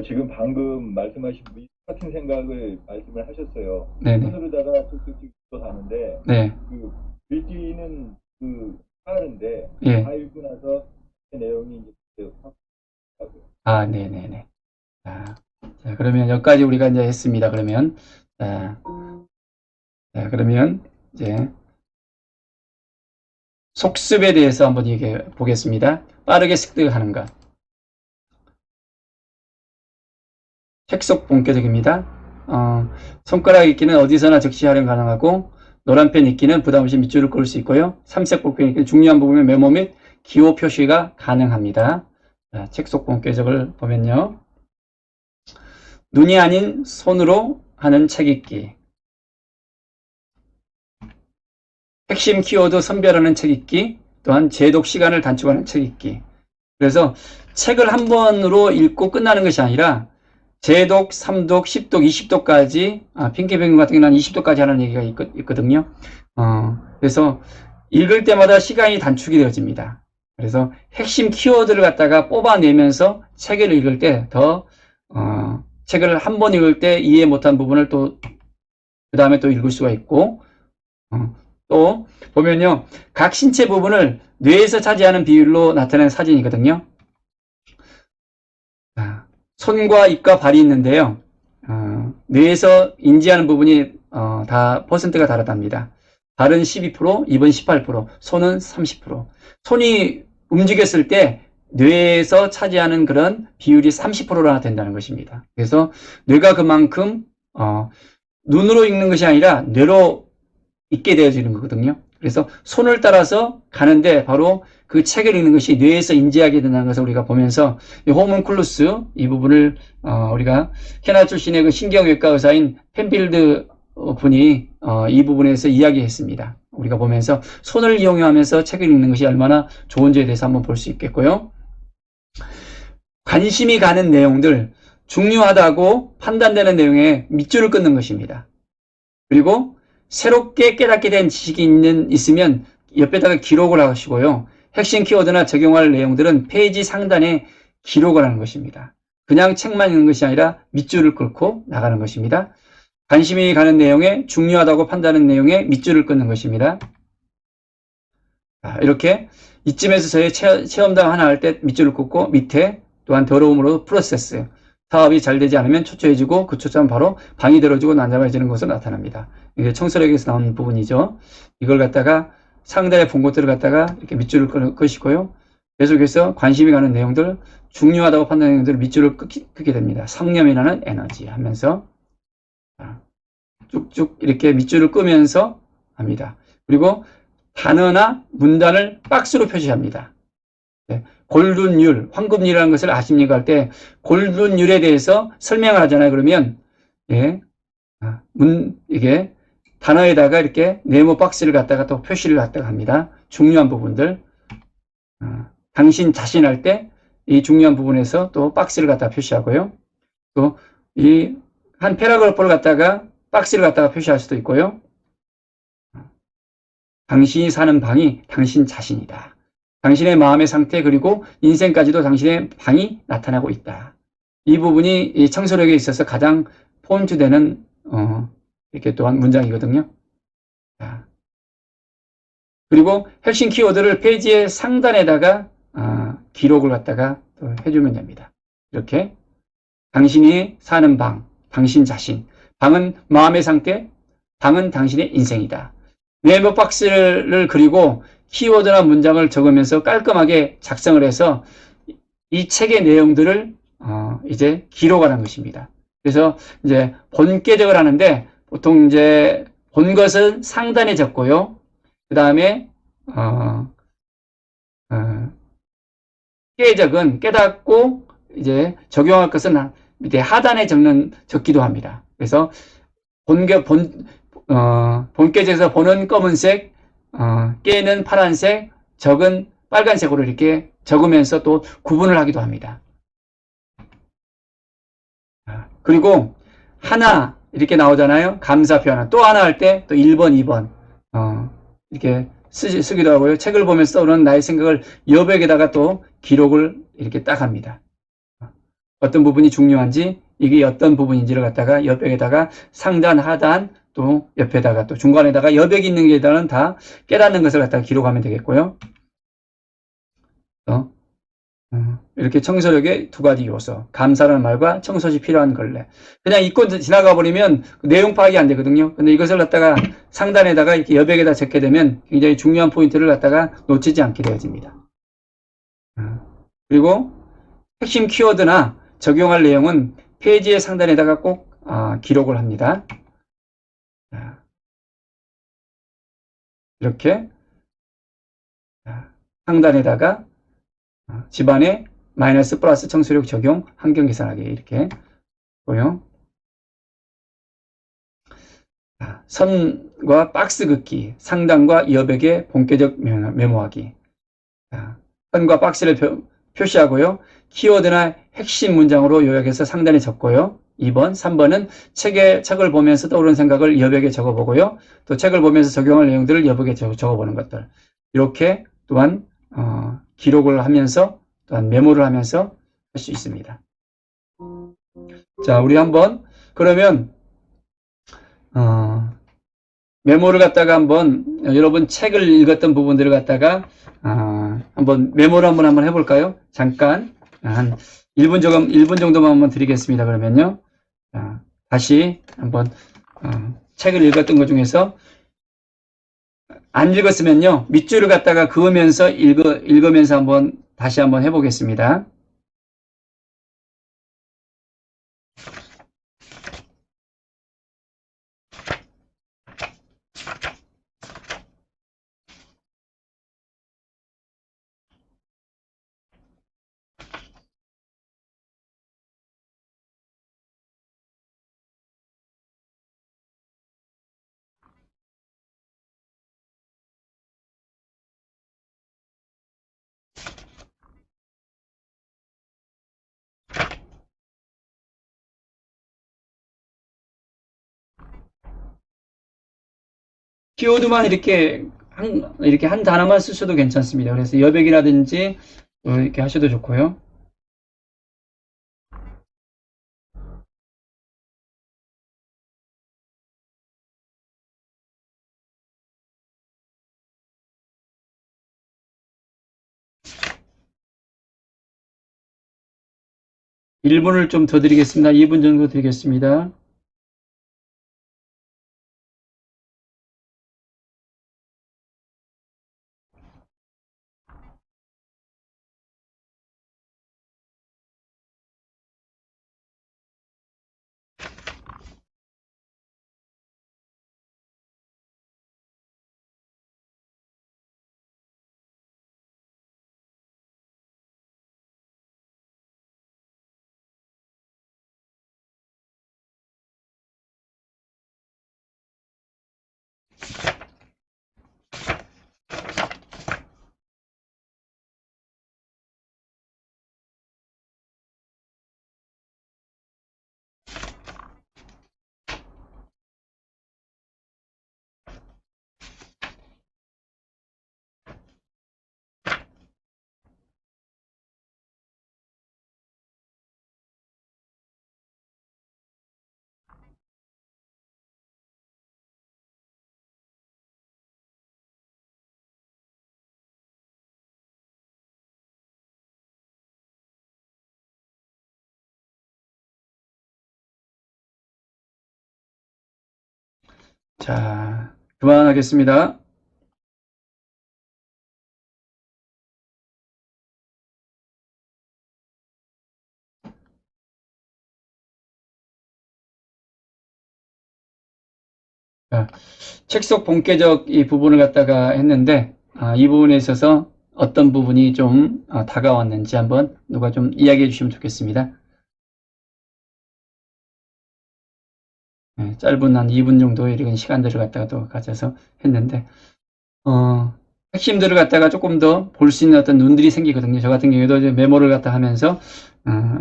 지금 방금 말씀하신 분이 똑같은 생각을 말씀을 하셨어요. 네네. 손으로다가 툭툭툭 가는데, 네. 그, 글귀는 빠른데, 예. 다 읽고 나서 그 내용이 이제 확 하고요. 아, 네네네. 자, 그러면 여기까지 우리가 이제 했습니다. 그러면, 자, 그러면 이제 속습에 대해서 한번 얘기해 보겠습니다. 빠르게 습득하는 것. 책속 본격적입니다. 손가락 읽기는 어디서나 즉시 활용 가능하고, 노란펜 읽기는 부담 없이 밑줄을 그을 수 있고요. 삼색 볼펜 읽기는 중요한 부분에 메모 및 기호 표시가 가능합니다. 자, 책속 본격적을 보면요. 눈이 아닌 손으로 하는 책 읽기. 핵심 키워드 선별하는 책 읽기. 또한 제독 시간을 단축하는 책 읽기. 그래서 책을 한 번으로 읽고 끝나는 것이 아니라 제독, 3독, 10독, 20독까지, 핑계백문 같은 경우는 20독까지 하는 얘기가 있거든요. 그래서 읽을 때마다 시간이 단축이 되어집니다. 그래서 핵심 키워드를 갖다가 뽑아내면서 책을 읽을 때 더, 책을 한 번 읽을 때 이해 못한 부분을 또, 그 다음에 또 읽을 수가 있고, 또, 보면요. 각 신체 부분을 뇌에서 차지하는 비율로 나타내는 사진이거든요. 손과 입과 발이 있는데요. 뇌에서 인지하는 부분이 다 퍼센트가 다르답니다. 발은 12%, 입은 18%, 손은 30%. 손이 움직였을 때 뇌에서 차지하는 그런 비율이 30%나 된다는 것입니다. 그래서 뇌가 그만큼 눈으로 읽는 것이 아니라 뇌로 읽게 되어지는 거거든요. 그래서 손을 따라서 가는데 바로 그 책을 읽는 것이 뇌에서 인지하게 된다는 것을 우리가 보면서 이 호문클루스 이 부분을 우리가 캐나다 출신의 그 신경외과 의사인 펜필드 분이 이 부분에서 이야기했습니다. 우리가 보면서 손을 이용하면서 책을 읽는 것이 얼마나 좋은지에 대해서 한번 볼 수 있겠고요. 관심이 가는 내용들, 중요하다고 판단되는 내용에 밑줄을 끊는 것입니다. 그리고 새롭게 깨닫게 된 지식이 있으면 옆에다가 기록을 하시고요. 핵심 키워드나 적용할 내용들은 페이지 상단에 기록을 하는 것입니다. 그냥 책만 읽는 것이 아니라 밑줄을 끊고 나가는 것입니다. 관심이 가는 내용에 중요하다고 판단하는 내용에 밑줄을 끊는 것입니다. 이렇게 이쯤에서 저희 체험담 하나 할 때 밑줄을 끊고 밑에 또한 더러움으로 프로세스 사업이 잘 되지 않으면 초조해지고 그 초조함은 바로 방이 들어지고 난잡해지는 것으로 나타납니다. 이게 청소력에서 나온 부분이죠. 이걸 갖다가 상단에 본 것들을 갖다가 이렇게 밑줄을 끄시고요. 계속해서 관심이 가는 내용들, 중요하다고 판단하는 내용들을 밑줄을 끄게 됩니다. 성념이라는 에너지 하면서 쭉쭉 이렇게 밑줄을 끄면서 합니다. 그리고 단어나 문단을 박스로 표시합니다. 네. 골든율, 황금률이라는 것을 아십니까? 할 때 골든율에 대해서 설명을 하잖아요. 그러면 예, 이게 단어에다가 이렇게 네모 박스를 갖다가 또 표시를 갖다가 합니다. 중요한 부분들 당신 자신 할 때 이 중요한 부분에서 또 박스를 갖다가 표시하고요. 또 이 한 패러그래프를 갖다가 박스를 갖다가 표시할 수도 있고요. 당신이 사는 방이 당신 자신이다. 당신의 마음의 상태 그리고 인생까지도 당신의 방이 나타나고 있다. 이 부분이 이 청소력에 있어서 가장 포인트 되는 이렇게 또한 문장이거든요. 그리고 핵심 키워드를 페이지의 상단에다가 기록을 갖다가 또 해주면 됩니다. 이렇게 당신이 사는 방, 당신 자신, 방은 마음의 상태, 방은 당신의 인생이다. 네모 박스를 그리고 키워드나 문장을 적으면서 깔끔하게 작성을 해서 이 책의 내용들을 이제 기록하는 것입니다. 그래서 이제 본께적을 하는데 보통 이제 본 것은 상단에 적고요. 그 다음에 깨적은 깨닫고 이제 적용할 것은 밑에 하단에 적기도 합니다. 그래서 본께적에서 보는 검은색, 깨는 파란색, 적은 빨간색으로 이렇게 적으면서 또 구분을 하기도 합니다. 그리고 하나 이렇게 나오잖아요. 감사표 하나. 또 하나 할 때 또 1번, 2번 이렇게 쓰기도 하고요. 책을 보면서 떠오르는 나의 생각을 여백에다가 또 기록을 이렇게 딱 합니다. 어떤 부분이 중요한지 이게 어떤 부분인지를 갖다가 여백에다가 상단, 하단 또 옆에다가 또 중간에다가 여백이 있는 게다는 다 깨닫는 것을 갖다가 기록하면 되겠고요. 이렇게 청소력의 두 가지 요소, 감사라는 말과 청소시 필요한 걸레. 그냥 읽고 지나가 버리면 내용 파악이 안 되거든요. 근데 이것을 갖다가 상단에다가 이렇게 여백에다 적게 되면 굉장히 중요한 포인트를 갖다가 놓치지 않게 되어집니다. 그리고 핵심 키워드나 적용할 내용은 페이지의 상단에다가 꼭 기록을 합니다. 이렇게 상단에다가 집안에 마이너스 플러스 청소력 적용 환경 계산하기 이렇게 보요. 선과 박스 긋기, 상단과 여백의 본격적 메모하기. 선과 박스를 표시하고요. 키워드나 핵심 문장으로 요약해서 상단에 적고요. 2번, 3번은 책을 보면서 떠오르는 생각을 여백에 적어보고요. 또 책을 보면서 적용할 내용들을 여백에 적어보는 것들. 이렇게 또한 기록을 하면서 또한 메모를 하면서 할 수 있습니다. 자, 우리 한번 그러면 메모를 갖다가 한번 여러분 책을 읽었던 부분들을 갖다가 한번 메모를 한번 해볼까요? 잠깐 한 1분 정도만 한번 드리겠습니다. 그러면요. 자, 다시 한번 책을 읽었던 것 중에서 안 읽었으면요. 밑줄을 갖다가 그으면서 읽으면서 한번 다시 한번 해보겠습니다. 키워드만 이렇게 한 단어만 쓰셔도 괜찮습니다. 그래서 여백이라든지 이렇게 하셔도 좋고요. (1분을) 좀 더 드리겠습니다. 2분 정도 드리겠습니다. 자, 그만하겠습니다. 자, 책 속 본계적 이 부분을 갖다가 했는데, 이 부분에 있어서 어떤 부분이 좀 다가왔는지 한번 누가 좀 이야기해 주시면 좋겠습니다. 네, 짧은 한 2분 정도의 이런 시간들을 갖다가 또 가져서 했는데, 핵심들을 갖다가 조금 더 볼 수 있는 어떤 눈들이 생기거든요. 저 같은 경우에도 이제 메모를 갖다 하면서,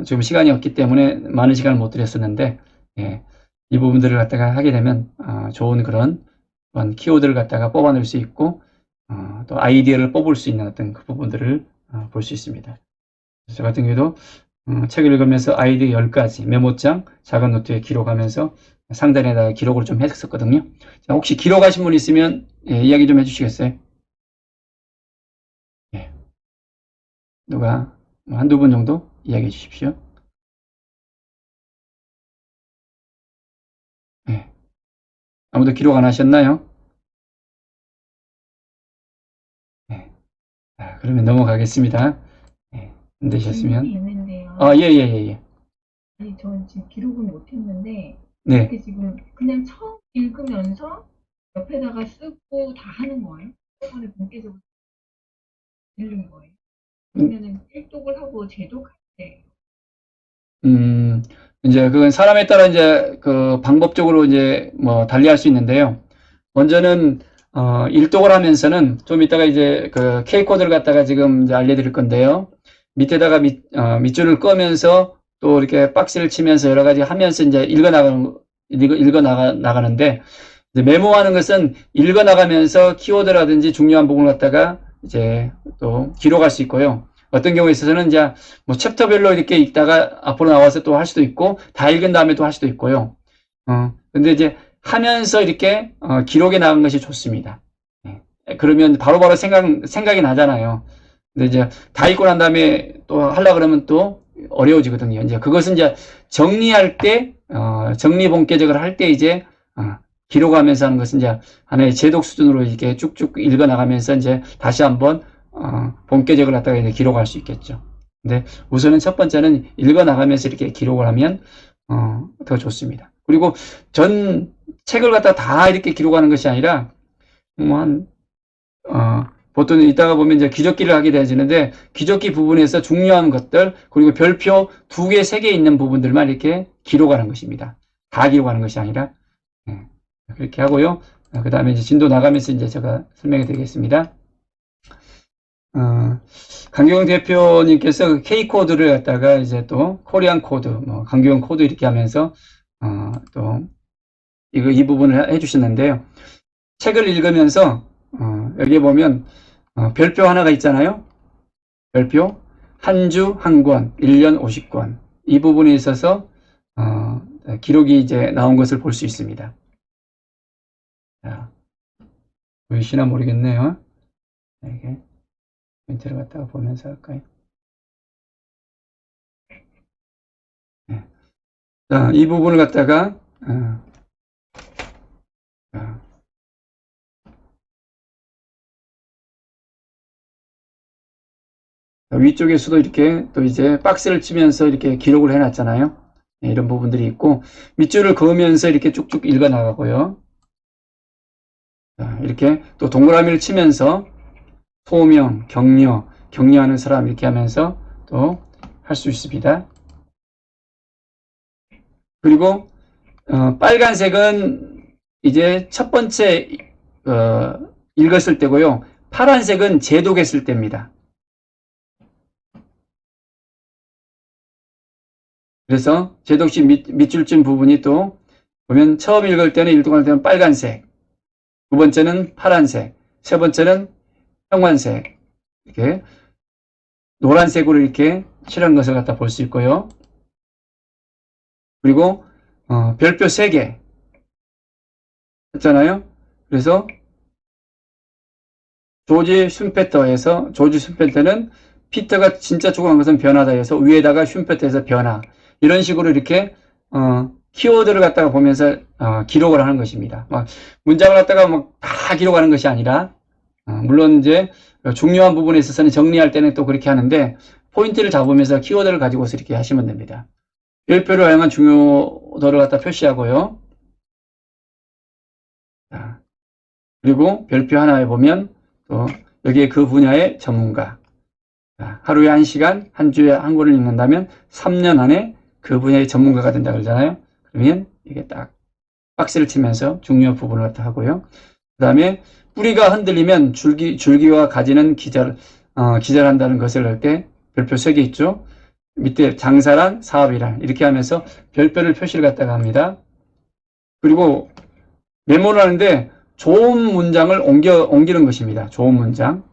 지금 시간이 없기 때문에 많은 시간을 못 드렸었는데, 예, 이 부분들을 갖다가 하게 되면, 좋은 그런 키워드를 갖다가 뽑아낼 수 있고, 또 아이디어를 뽑을 수 있는 어떤 그 부분들을 볼 수 있습니다. 저 같은 경우에도 책을 읽으면서 아이디어 10가지 메모장, 작은 노트에 기록하면서 상단에다가 기록을 좀 했었거든요. 자, 혹시 기록하신 분 있으면 이야기 좀 해주시겠어요? 예. 누가 한두 분 정도 이야기해 주십시오. 예. 아무도 기록 안 하셨나요? 예. 자, 그러면 넘어가겠습니다. 예. 안 되셨으면. 있는데요. 예. 아니, 전 지금 기록은 못했는데 네. 이렇게 지금 그냥 처음 읽으면서 옆에다가 쓰고 다 하는 거예요? 한번에 본격적으로 읽는 거예요? 그러면은 필독을 하고 재독할 때 이제 그건 사람에 따라 이제 그 방법적으로 이제 뭐 달리 할 수 있는데요. 먼저는 일독을 하면서는 좀 이따가 이제 그 K코드를 갖다가 지금 이제 알려드릴 건데요. 밑에다가 밑줄을 끄면서 또 이렇게 박스를 치면서 여러 가지 하면서 이제 나가는데, 이제 메모하는 것은 읽어 나가면서 키워드라든지 중요한 부분을 갖다가 이제 또 기록할 수 있고요. 어떤 경우에 있어서는 이제 뭐 챕터별로 이렇게 읽다가 앞으로 나와서 또 할 수도 있고, 다 읽은 다음에 또 할 수도 있고요. 근데 이제 하면서 이렇게 기록해 나간 것이 좋습니다. 그러면 바로바로 생각이 나잖아요. 근데 이제 다 읽고 난 다음에 또 하려고 그러면 또 어려워지거든요. 이제 그것은 이제 정리할 때, 정리 본계적을 할 때 이제, 기록하면서 하는 것은 이제 하나의 제독 수준으로 이렇게 쭉쭉 읽어 나가면서 이제 다시 한번, 본계적을 갖다가 이제 기록할 수 있겠죠. 근데 우선은 첫 번째는 읽어 나가면서 이렇게 기록을 하면, 더 좋습니다. 그리고 전 책을 갖다 다 이렇게 기록하는 것이 아니라, 보통 이따가 보면 이제 기적기를 하게 되어지는데, 기적기 부분에서 중요한 것들, 그리고 별표 2개, 3개 있는 부분들만 이렇게 기록하는 것입니다. 다 기록하는 것이 아니라, 그렇게 하고요. 그 다음에 이제 진도 나가면서 이제 제가 설명해 드리겠습니다. 강경영 대표님께서 K코드를 갖다가 이제 또 코리안 코드, 뭐 강경영 코드 이렇게 하면서, 또 이 부분을 해 주셨는데요. 책을 읽으면서 여기 보면 별표 하나가 있잖아요. 별표 한 주 한 권, 1년 50권 이 부분에 있어서 기록이 이제 나온 것을 볼 수 있습니다. 자, 보이시나 모르겠네요. 이게 포인트를 갖다가 보면서 할까요? 네. 자, 이 부분을 갖다가 위쪽에서도 이렇게 또 이제 박스를 치면서 이렇게 기록을 해놨잖아요. 네, 이런 부분들이 있고 밑줄을 그으면서 이렇게 쭉쭉 읽어 나가고요. 이렇게 또 동그라미를 치면서 소명, 격려, 격려하는 사람 이렇게 하면서 또 할 수 있습니다. 그리고 빨간색은 이제 첫 번째 읽었을 때고요. 파란색은 제독했을 때입니다. 그래서 제독시 밑줄쯤 부분이 또 보면 처음 읽을 때는 일동할 때는 빨간색, 두 번째는 파란색, 세 번째는 형광색, 이렇게 노란색으로 이렇게 칠한 것을 갖다 볼 수 있고요. 그리고 별표 3개 했잖아요. 그래서 조지 슌페터에서 조지 슌페터는 피터가 진짜 죽어간 것은 변하다 해서 위에다가 슌페터에서 변화 이런 식으로 이렇게 키워드를 갖다가 보면서 기록을 하는 것입니다. 막 문장을 갖다가 막 다 기록하는 것이 아니라 물론 이제 중요한 부분에 있어서는 정리할 때는 또 그렇게 하는데 포인트를 잡으면서 키워드를 가지고서 이렇게 하시면 됩니다. 별표를 활용한 중요도를 갖다 표시하고요. 자, 그리고 별표 하나에 보면 또 여기에 그 분야의 전문가. 자, 하루에 1시간, 한 주에 한 권을 읽는다면 3년 안에 그 분야의 전문가가 된다 그러잖아요. 그러면 이게 딱 박스를 치면서 중요한 부분을 갖다 하고요. 그 다음에 뿌리가 흔들리면 줄기와 가지는 기절한다는 것을 할 때 별표 3개 있죠. 밑에 장사란, 사업이란 이렇게 하면서 별표를 표시를 갖다가 합니다. 그리고 메모를 하는데 좋은 문장을 옮기는 것입니다. 좋은 문장.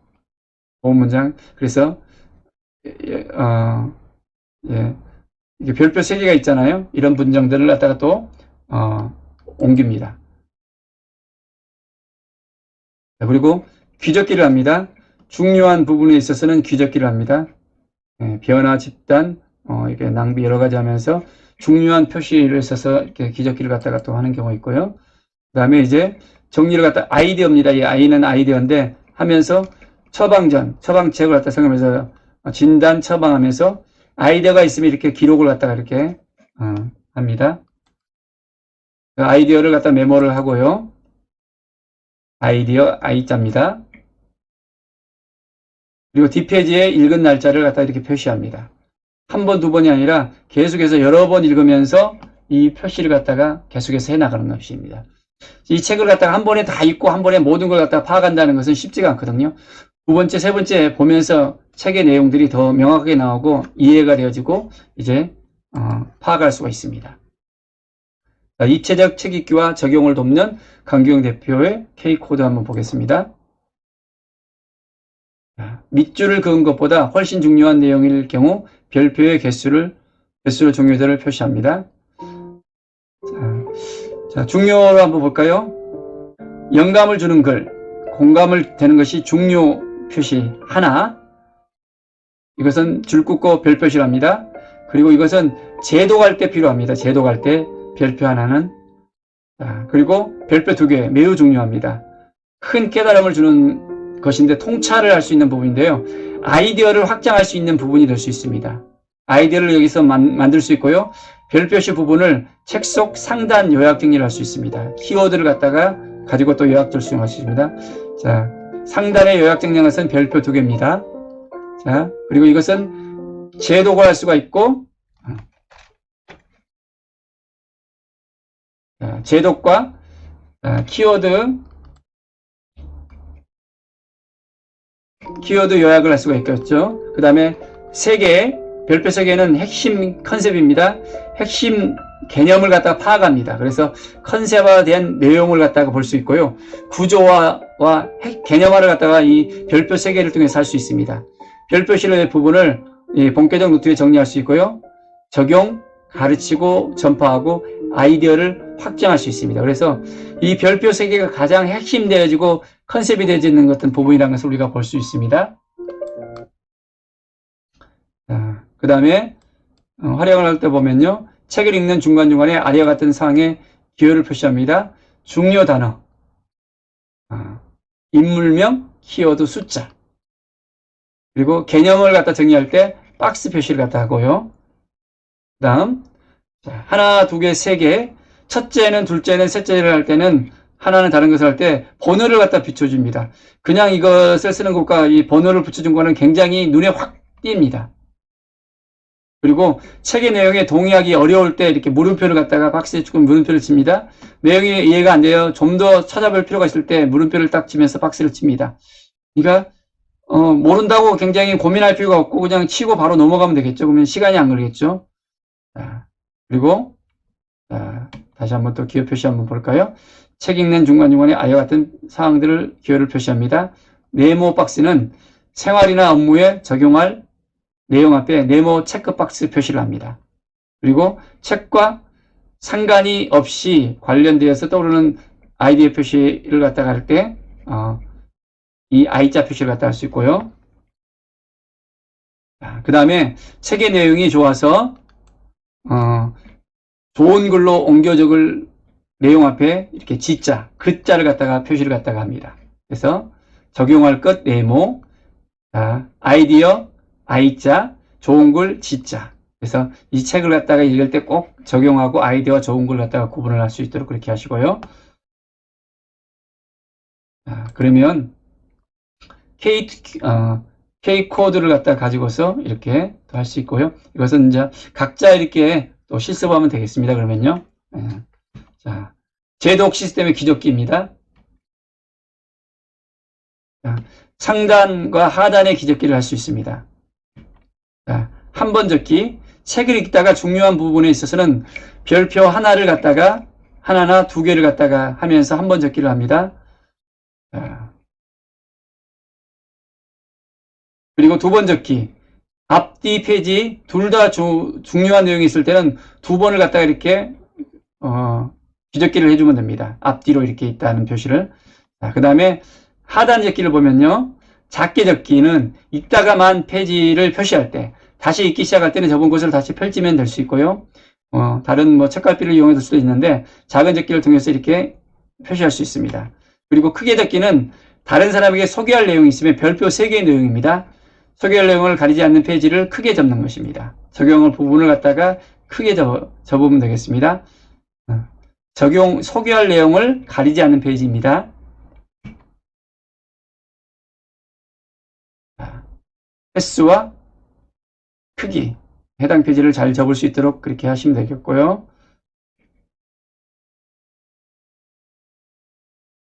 그래서 이게 별표 3개가 있잖아요. 이런 문장들을 갖다가 또 옮깁니다. 그리고 귀적기를 합니다. 중요한 부분에 있어서는 귀적기를 합니다. 변화, 집단, 이렇게 낭비 여러 가지 하면서 중요한 표시를 써서 이렇게 귀적기를 갖다가 또 하는 경우가 있고요. 그 다음에 이제 정리를 갖다 아이디어입니다. 이 아이는 아이디어인데 하면서 처방책을 갖다 생각하면서 진단 처방하면서 아이디어가 있으면 이렇게 기록을 갖다가 이렇게 합니다. 그 아이디어를 갖다 메모를 하고요. 아이디어 I자입니다. 그리고 뒷페이지에 읽은 날짜를 갖다 이렇게 표시합니다. 한 번, 두 번이 아니라 계속해서 여러 번 읽으면서 이 표시를 갖다가 계속해서 해나가는 것입니다. 이 책을 갖다가 한 번에 다 읽고 한 번에 모든 걸 갖다가 파악한다는 것은 쉽지가 않거든요. 두 번째, 세 번째 보면서 책의 내용들이 더 명확하게 나오고 이해가 되어지고 이제 파악할 수가 있습니다. 자, 입체적 책 읽기와 적용을 돕는 강규영 대표의 K코드 한번 보겠습니다. 자, 밑줄을 그은 것보다 훨씬 중요한 내용일 경우 별표의 개수를 중요도를 표시합니다. 자, 중요로 한번 볼까요? 영감을 주는 글, 공감을 되는 것이 중요 표시 하나. 이것은 줄 긋고 별 표시를 합니다. 그리고 이것은 제독할 때 필요합니다. 제독할 때 별표 하나는. 자, 그리고 별표 2개 매우 중요합니다. 큰 깨달음을 주는 것인데 통찰을 할 수 있는 부분인데요. 아이디어를 확장할 수 있는 부분이 될 수 있습니다. 아이디어를 여기서 만들 수 있고요. 별표시 부분을 책 속 상단 요약 정리를 할 수 있습니다. 키워드를 갖다가 가지고 또 요약 작성할 수 있습니다. 자, 상단에 요약 정리한 것은 별표 2개입니다. 자, 그리고 이것은 제독을 할 수가 있고, 자, 제독과 키워드 요약을 할 수가 있겠죠. 그 다음에 3개, 별표 3개는 핵심 컨셉입니다. 핵심 개념을 갖다가 파악합니다. 그래서 컨셉화된 내용을 갖다가 볼 수 있고요. 구조화와 개념화를 갖다가 이 별표 3개를 통해서 할 수 있습니다. 별표실의 부분을 본격적 노트에 정리할 수 있고요. 적용, 가르치고, 전파하고 아이디어를 확장할 수 있습니다. 그래서 이 별표 3개가 가장 핵심되어지고 컨셉이 되어지는 어떤 부분이라는 것을 우리가 볼 수 있습니다. 그 다음에 활용을 할 때 보면요. 책을 읽는 중간중간에 아래와 같은 사항에 기호를 표시합니다. 중요 단어, 인물명, 키워드, 숫자. 그리고 개념을 갖다 정리할 때 박스 표시를 갖다 하고요. 그 다음 하나, 두 개, 세 개. 첫째는, 둘째는, 셋째를 할 때는 하나는 다른 것을 할 때 번호를 갖다 비춰줍니다. 그냥 이것을 쓰는 것과 이 번호를 붙여준 거는 굉장히 눈에 확 띕니다. 그리고 책의 내용에 동의하기 어려울 때 이렇게 물음표를 갖다가 박스에 조금 물음표를 칩니다. 내용이 이해가 안 돼요. 좀 더 찾아볼 필요가 있을 때 물음표를 딱 치면서 박스를 칩니다. 그러니까 모른다고 굉장히 고민할 필요가 없고 그냥 치고 바로 넘어가면 되겠죠. 그러면 시간이 안 걸리겠죠. 그리고 다시 한번 또 기호 표시 한번 볼까요? 책 읽는 중간중간에 아이와 같은 사항들을 기호를 표시합니다. 네모 박스는 생활이나 업무에 적용할 내용 앞에 네모 체크박스 표시를 합니다. 그리고 책과 상관이 없이 관련되어서 떠오르는 아이디어 표시를 갖다가 할 때 이 I자 표시를 갖다 할 수 있고요. 그 다음에 책의 내용이 좋아서 좋은 글로 옮겨 적을 내용 앞에 이렇게 G자, 글자를 갖다가 표시를 갖다가 합니다. 그래서 적용할 것 네모, 아이디어 I자, 좋은 글 G자. 그래서 이 책을 갖다가 읽을 때 꼭 적용하고 아이디어와 좋은 글 갖다가 구분을 할 수 있도록 그렇게 하시고요. 그러면 K 코드를 갖다 가지고서 이렇게 또 할 수 있고요. 이것은 이제 각자 이렇게 또 실습하면 되겠습니다. 그러면요. 자, 제독 시스템의 기적기입니다. 자, 상단과 하단의 기적기를 할 수 있습니다. 자, 한 번 적기. 책을 읽다가 중요한 부분에 있어서는 별표 하나를 갖다가 하나나 두 개를 갖다가 하면서 한 번 적기를 합니다. 자, 그리고 두 번 적기. 앞뒤 페이지 둘 다 중요한 내용이 있을 때는 두 번을 갖다가 이렇게 뒤적기를 해주면 됩니다. 앞뒤로 이렇게 있다는 표시를. 그 다음에 하단 적기를 보면요. 작게 적기는 읽다가만 페이지를 표시할 때 다시 읽기 시작할 때는 접은 곳을 다시 펼치면 될 수 있고요. 다른 뭐 책갈피를 이용해 줄 수도 있는데 작은 적기를 통해서 이렇게 표시할 수 있습니다. 그리고 크게 적기는 다른 사람에게 소개할 내용이 있으면 별표 3개의 내용입니다. 소개할 내용을 가리지 않는 페이지를 크게 접는 것입니다. 적용할 부분을 갖다가 크게 접으면 되겠습니다. 소개할 내용을 가리지 않는 페이지입니다. 횟수와 크기, 해당 페이지를 잘 접을 수 있도록 그렇게 하시면 되겠고요.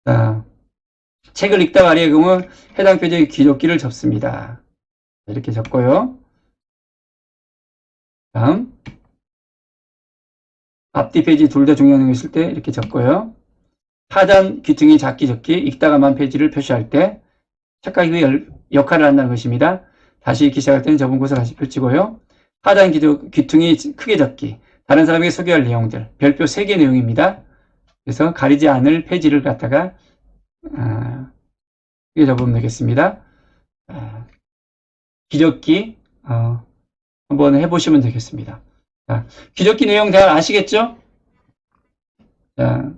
자, 책을 읽다가 아래의 경우 해당 페이지의 기적기를 접습니다. 이렇게 적고요. 다음 앞뒤 페이지 둘 다 중요한 내용이 있을 때 이렇게 적고요. 하단 귀퉁이 작기 적기 읽다가만 페이지를 표시할 때 착각의 역할을 한다는 것입니다. 다시 읽기 시작할 때는 접은 곳을 다시 펼치고요. 하단 귀퉁이 크게 적기 다른 사람에게 소개할 내용들 별표 3개 내용입니다. 그래서 가리지 않을 페이지를 갖다가 크게 접으면 되겠습니다. 기적기 한번 해보시면 되겠습니다. 자, 기적기 내용 잘 아시겠죠? 자,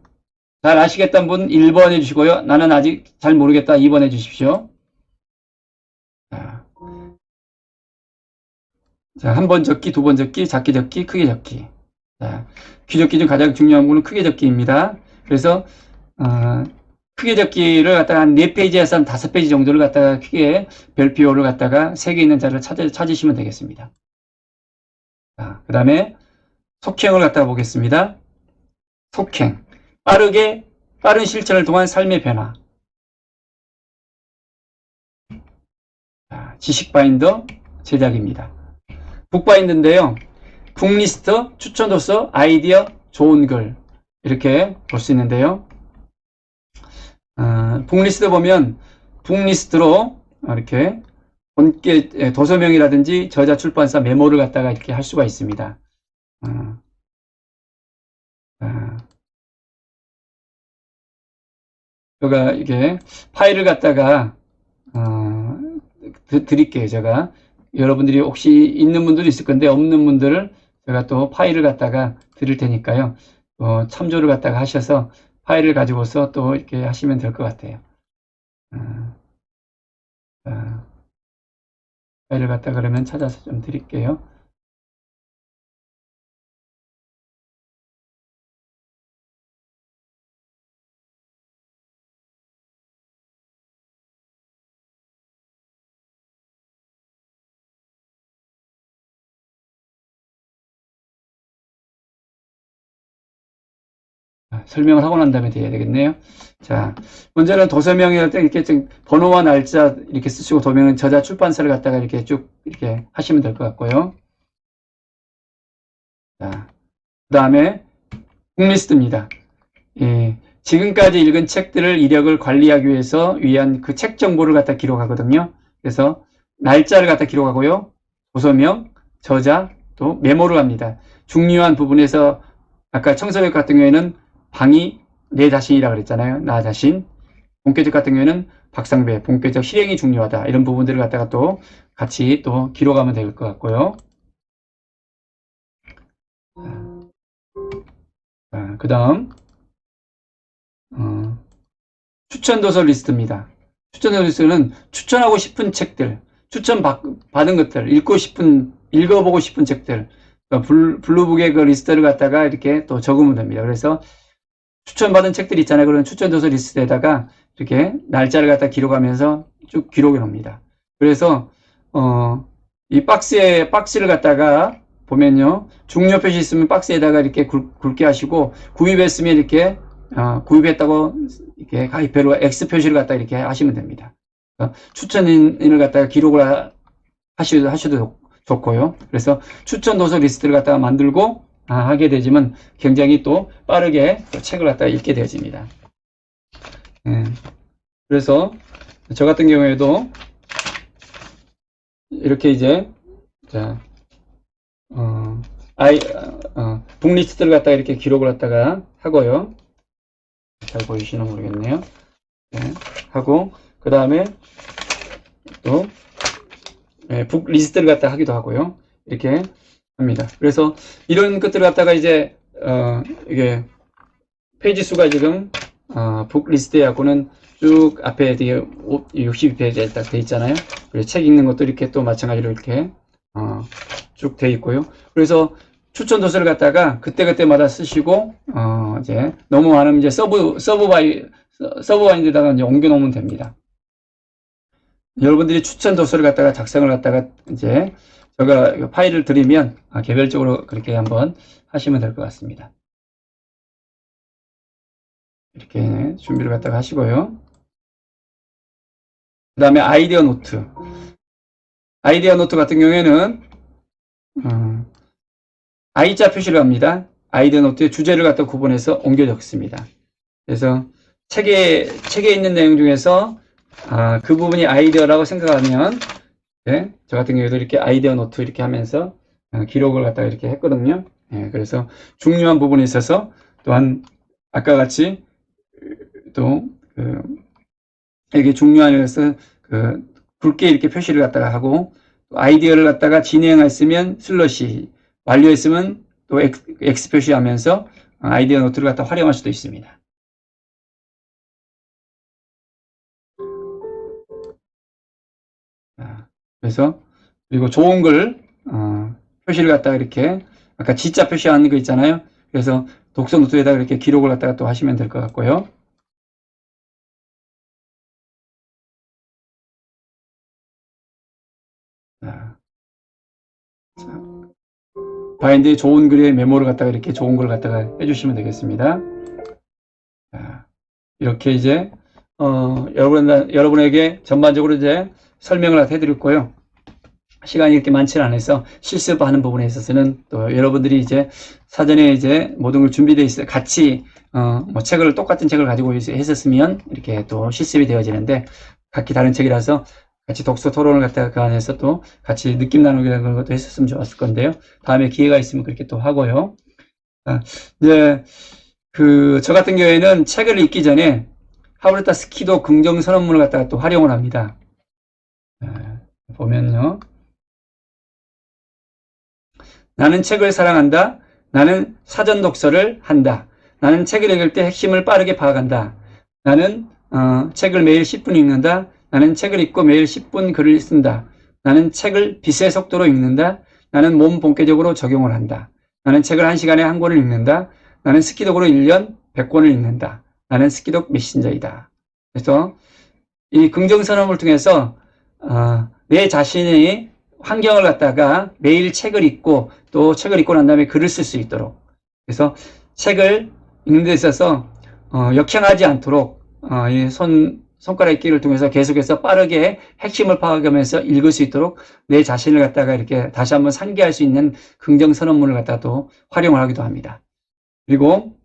잘 아시겠다는 분 1번 해주시고요. 나는 아직 잘 모르겠다 2번 해주십시오. 자, 한 번 적기, 두 번 적기, 작게 적기, 크게 적기. 자, 기적기 중 가장 중요한 부분은 크게 적기입니다. 그래서 크게 적기를 갖다가 한 4페이지에서 한 5페이지 정도를 갖다가 크게 별표를 갖다가 3개 있는 자리를 찾으시면 되겠습니다. 자, 그 다음에 속행을 갖다가 보겠습니다. 속행. 빠른 실천을 통한 삶의 변화. 자, 지식 바인더 제작입니다. 북바인드인데요. 북리스트, 추천 도서, 아이디어, 좋은 글 이렇게 볼 수 있는데요. 북리스트 보면 북리스트로 이렇게 본께 도서명이라든지 저자 출판사 메모를 갖다가 이렇게 할 수가 있습니다. 제가 이게 파일을 갖다가 드릴게요. 제가 여러분들이 혹시 있는 분들이 있을 건데 없는 분들을 제가 또 파일을 갖다가 드릴 테니까요. 참조를 갖다가 하셔서 파일을 가지고서 또 이렇게 하시면 될 것 같아요. 파일을 갖다가 그러면 찾아서 좀 드릴게요. 설명을 하고 난 다음에 돼야 되겠네요. 자, 먼저는 도서명이 할 때 이렇게 좀 번호와 날짜 이렇게 쓰시고 도명은 저자 출판사를 갖다가 이렇게 쭉 이렇게 하시면 될 것 같고요. 자, 그 다음에 북리스트입니다. 예, 지금까지 읽은 책들을 이력을 관리하기 위해서 위한 그 책 정보를 갖다 기록하거든요. 그래서 날짜를 갖다 기록하고요. 도서명, 저자, 또 메모를 합니다. 중요한 부분에서 아까 청소년 같은 경우에는 방이 내 자신이라고 그랬잖아요. 나 자신. 본격적 같은 경우에는 박상배, 본격적 실행이 중요하다. 이런 부분들을 갖다가 또 같이 또 기록하면 될 것 같고요. 그 다음 추천 도서 리스트입니다. 추천 도서 리스트는 추천하고 싶은 책들, 추천 받은 것들, 읽어보고 싶은 책들, 블루북의 그 리스트를 갖다가 이렇게 또 적으면 됩니다. 그래서 추천받은 책들 있잖아요. 그런 추천 도서 리스트에다가 이렇게 날짜를 갖다 기록하면서 쭉 기록해 놓습니다. 그래서 이 박스를 갖다가 보면요, 중요 표시 있으면 박스에다가 이렇게 굵게 하시고, 구입했으면 이렇게 구입했다고 이렇게 가입표로 X 표시를 갖다 이렇게 하시면 됩니다. 추천인을 갖다가 기록을 하셔도 좋고요. 그래서 추천 도서 리스트를 갖다가 만들고 하게 되지만 굉장히 또 빠르게 또 책을 갖다가 읽게 되어집니다. 그래서 저 같은 경우에도 이렇게 이제 북리스트를 갖다가 이렇게 기록을 갖다가 하고요. 잘 보이시나 모르겠네요. 네, 하고 그 다음에 또 북리스트를 갖다가 하기도 하고요. 이렇게 합니다. 그래서 이런 것들을 갖다가 이제 이게 페이지 수가 지금 북리스트하고는 쭉 앞에 되게 62페이지에 딱 돼 있잖아요. 그래서 책 읽는 것도 이렇게 또 마찬가지로 이렇게 쭉 돼 있고요. 그래서 추천 도서를 갖다가 그때그때마다 쓰시고 이제 너무 많으면 이제 서브바인드에다가 이제 옮겨 놓으면 됩니다. 여러분들이 추천 도서를 갖다가 작성을 갖다가 이제 제가 파일을 드리면 개별적으로 그렇게 한번 하시면 될 것 같습니다. 이렇게 준비를 갖다가 하시고요. 그 다음에 아이디어 노트. 아이디어 노트 같은 경우에는 I자 표시를 합니다. 아이디어 노트의 주제를 갖다 구분해서 옮겨 적습니다. 그래서 책에 있는 내용 중에서 그 부분이 아이디어라고 생각하면 네, 저 같은 경우에도 이렇게 아이디어 노트 이렇게 하면서 기록을 갖다가 이렇게 했거든요. 네, 그래서 중요한 부분에 있어서 또한 아까 같이 또 이게 중요한 것에서 굵게 이렇게 표시를 갖다가 하고 아이디어를 갖다가 진행했으면 슬러시, 완료했으면 또 X 표시하면서 아이디어 노트를 갖다 활용할 수도 있습니다. 그래서 그리고 좋은 글 표시를 갖다가 이렇게 아까 G자 표시하는 거 있잖아요. 그래서 독서 노트에다가 이렇게 기록을 갖다가 또 하시면 될 것 같고요. 바인드에 좋은 글의 메모를 갖다가 이렇게 좋은 걸 갖다가 해주시면 되겠습니다. 자, 이렇게 이제 여러분에게 전반적으로 이제 설명을 해드렸고요. 시간이 이렇게 많지는 않아서 실습하는 부분에 있어서는 또 여러분들이 이제 사전에 이제 모든 걸 준비되어 있어요. 같이 뭐 똑같은 책을 가지고 했었으면 이렇게 또 실습이 되어지는데 각기 다른 책이라서 같이 독서 토론을 갖다가 그 안에서 또 같이 느낌 나누기 그런 것도 했었으면 좋았을 건데요. 다음에 기회가 있으면 그렇게 또 하고요. 이제 저 같은 경우에는 책을 읽기 전에 하브르타 스키도 긍정 선언문을 갖다가 또 활용을 합니다. 보면요. 나는 책을 사랑한다. 나는 사전 독서를 한다. 나는 책을 읽을 때 핵심을 빠르게 파악한다. 나는 책을 매일 10분 읽는다. 나는 책을 읽고 매일 10분 글을 쓴다. 나는 책을 빛의 속도로 읽는다. 나는 몸 본격적으로 적용을 한다. 나는 책을 1시간에 1권을 읽는다. 나는 스키독으로 1년 100권을 읽는다. 나는 스키독 메신저이다. 그래서 이 긍정선언을 통해서 내 자신의 환경을 갖다가 매일 책을 읽고 또 책을 읽고 난 다음에 글을 쓸 수 있도록, 그래서 책을 읽는 데 있어서 역행하지 않도록 이 손가락 읽기를 통해서 계속해서 빠르게 핵심을 파악하면서 읽을 수 있도록 내 자신을 갖다가 이렇게 다시 한번 상기할 수 있는 긍정선언문을 갖다가 또 활용을 하기도 합니다. 그리고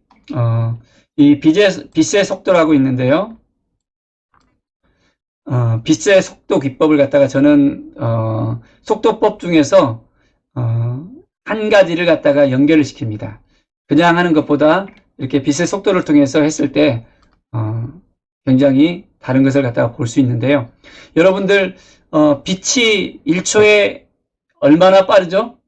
이 빛의 속도라고 있는데요. 빛의 속도 기법을 갖다가 저는 속도법 중에서 한 가지를 갖다가 연결을 시킵니다. 그냥 하는 것보다 이렇게 빛의 속도를 통해서 했을 때 굉장히 다른 것을 갖다가 볼 수 있는데요. 여러분들 빛이 1초에 얼마나 빠르죠?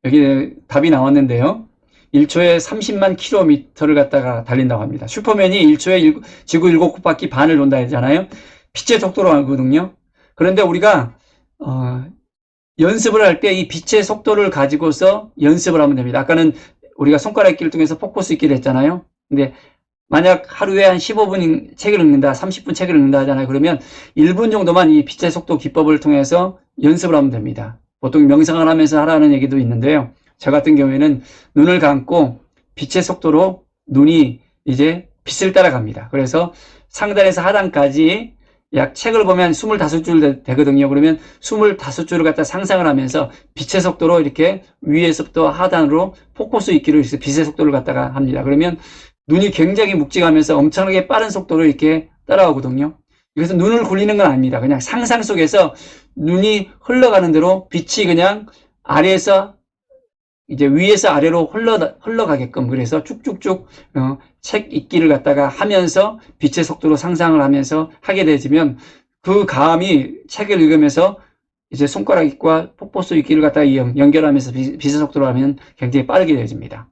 여기 답이 나왔는데요. 1초에 30만 킬로미터를 갖다가 달린다고 합니다. 슈퍼맨이 1초에 지구 7바퀴 반을 돈다 했잖아요. 빛의 속도로 알거든요. 그런데 우리가 연습을 할 때 이 빛의 속도를 가지고서 연습을 하면 됩니다. 아까는 우리가 손가락 읽기를 통해서 포커스 읽기를 했잖아요. 근데 만약 하루에 한 15분 책을 읽는다, 30분 책을 읽는다 하잖아요. 그러면 1분 정도만 이 빛의 속도 기법을 통해서 연습을 하면 됩니다. 보통 명상을 하면서 하라는 얘기도 있는데요. 저 같은 경우에는 눈을 감고 빛의 속도로 눈이 이제 빛을 따라갑니다. 그래서 상단에서 하단까지 약 책을 보면 25줄 되거든요. 그러면 25줄을 갖다 상상을 하면서 빛의 속도로 이렇게 위에서부터 하단으로 포커스 있기로 해서 빛의 속도를 갖다가 합니다. 그러면 눈이 굉장히 묵직하면서 엄청나게 빠른 속도로 이렇게 따라오거든요. 그래서 눈을 굴리는 건 아닙니다. 그냥 상상 속에서 눈이 흘러가는 대로 빛이 그냥 아래에서 이제 위에서 아래로 흘러가게끔, 그래서 쭉쭉쭉 책 읽기를 갖다가 하면서 빛의 속도로 상상을 하면서 하게 되지면 그 감이 책을 읽으면서 이제 손가락 읽기와 포커스 읽기를 갖다가 연결하면서 빛의 속도로 하면 굉장히 빠르게 되어집니다.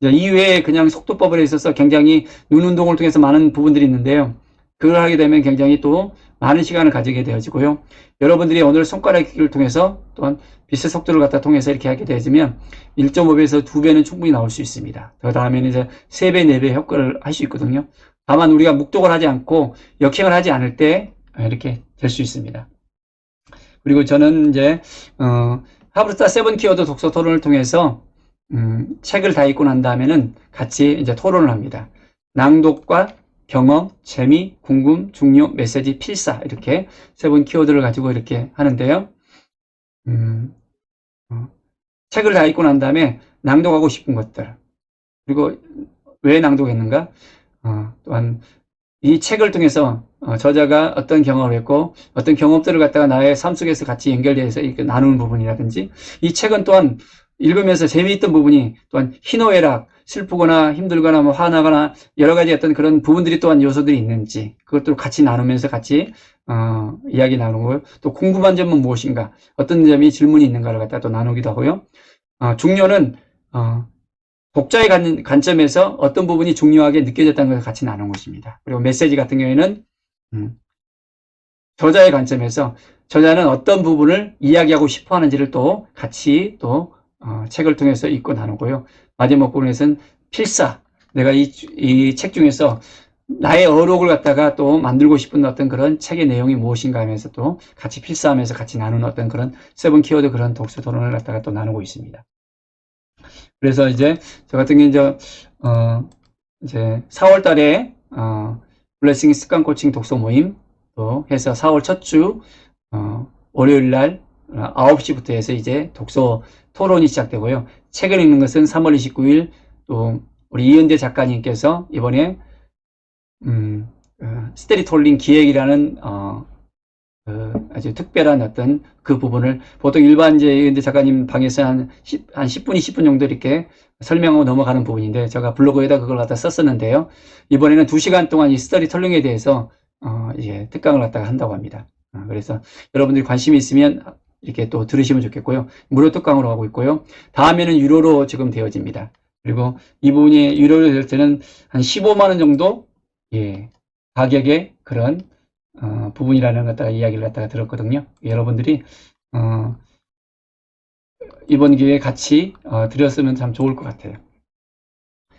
이외에 그냥 속도법에 있어서 굉장히 눈 운동을 통해서 많은 부분들이 있는데요. 그걸 하게 되면 굉장히 또 많은 시간을 가지게 되어지고요. 여러분들이 오늘 손가락 읽기를 통해서 또한 빛의 속도를 갖다 통해서 이렇게 하게 되어지면 1.5배에서 2배는 충분히 나올 수 있습니다. 그 다음에는 이제 3배, 4배 효과를 할 수 있거든요. 다만 우리가 묵독을 하지 않고 역행을 하지 않을 때 이렇게 될 수 있습니다. 그리고 저는 이제 하브르타 7 키워드 독서 토론을 통해서 책을 다 읽고 난 다음에는 같이 이제 토론을 합니다. 낭독과 경험, 재미, 궁금, 중요, 메시지, 필사, 이렇게 7 키워드를 가지고 이렇게 하는데요. 책을 다 읽고 난 다음에 낭독하고 싶은 것들, 그리고 왜 낭독했는가, 또한 이 책을 통해서 저자가 어떤 경험을 했고 어떤 경험들을 갖다가 나의 삶 속에서 같이 연결돼서 이렇게 나누는 부분이라든지, 이 책은 또한 읽으면서 재미있던 부분이 또한 희노애락, 슬프거나 힘들거나 뭐 화나거나 여러 가지 어떤 그런 부분들이 또한 요소들이 있는지 그것도 같이 나누면서 같이 이야기 나누고요. 또 궁금한 점은 무엇인가, 어떤 점이 질문이 있는가를 갖다 또 나누기도 하고요. 중요는 독자의 관점에서 어떤 부분이 중요하게 느껴졌다는 것을 같이 나누는 것입니다. 그리고 메시지 같은 경우에는 저자의 관점에서 저자는 어떤 부분을 이야기하고 싶어 하는지를 또 같이 또 책을 통해서 읽고 나누고요. 마지막 부분에서는 필사, 내가 이 책 중에서 나의 어록을 갖다가 또 만들고 싶은 어떤 그런 책의 내용이 무엇인가 하면서 또 같이 필사하면서 같이 나누는 어떤 그런 7 키워드 그런 독서 토론을 갖다가 또 나누고 있습니다. 그래서 이제 저 같은 경우 이제 4월 달에 블레싱 습관 코칭 독서 모임 또 해서 4월 첫 주 월요일 날 9시부터 해서 이제 독서 토론이 시작되고요. 책을 읽는 것은 3월 29일 또 우리 이은대 작가님께서 이번에 스토리텔링 기획이라는 아주 특별한 어떤 그 부분을 보통 일반 이제 이은대 작가님 방에서 한 10분, 20분 정도 이렇게 설명하고 넘어가는 부분인데 제가 블로그에다 그걸 갖다 썼었는데요. 이번에는 2시간 동안 이 스토리텔링에 대해서 이제 특강을 갖다가 한다고 합니다. 그래서 여러분들이 관심이 있으면 이렇게 또 들으시면 좋겠고요. 무료 특강으로 하고 있고요. 다음에는 유료로 지금 되어집니다. 그리고 이 부분이 유료로 될 때는 한 15만 원 정도 가격의 그런 부분이라는 것다가 이야기를 갖다가 들었거든요. 여러분들이 이번 기회에 같이 들었으면 참 좋을 것 같아요.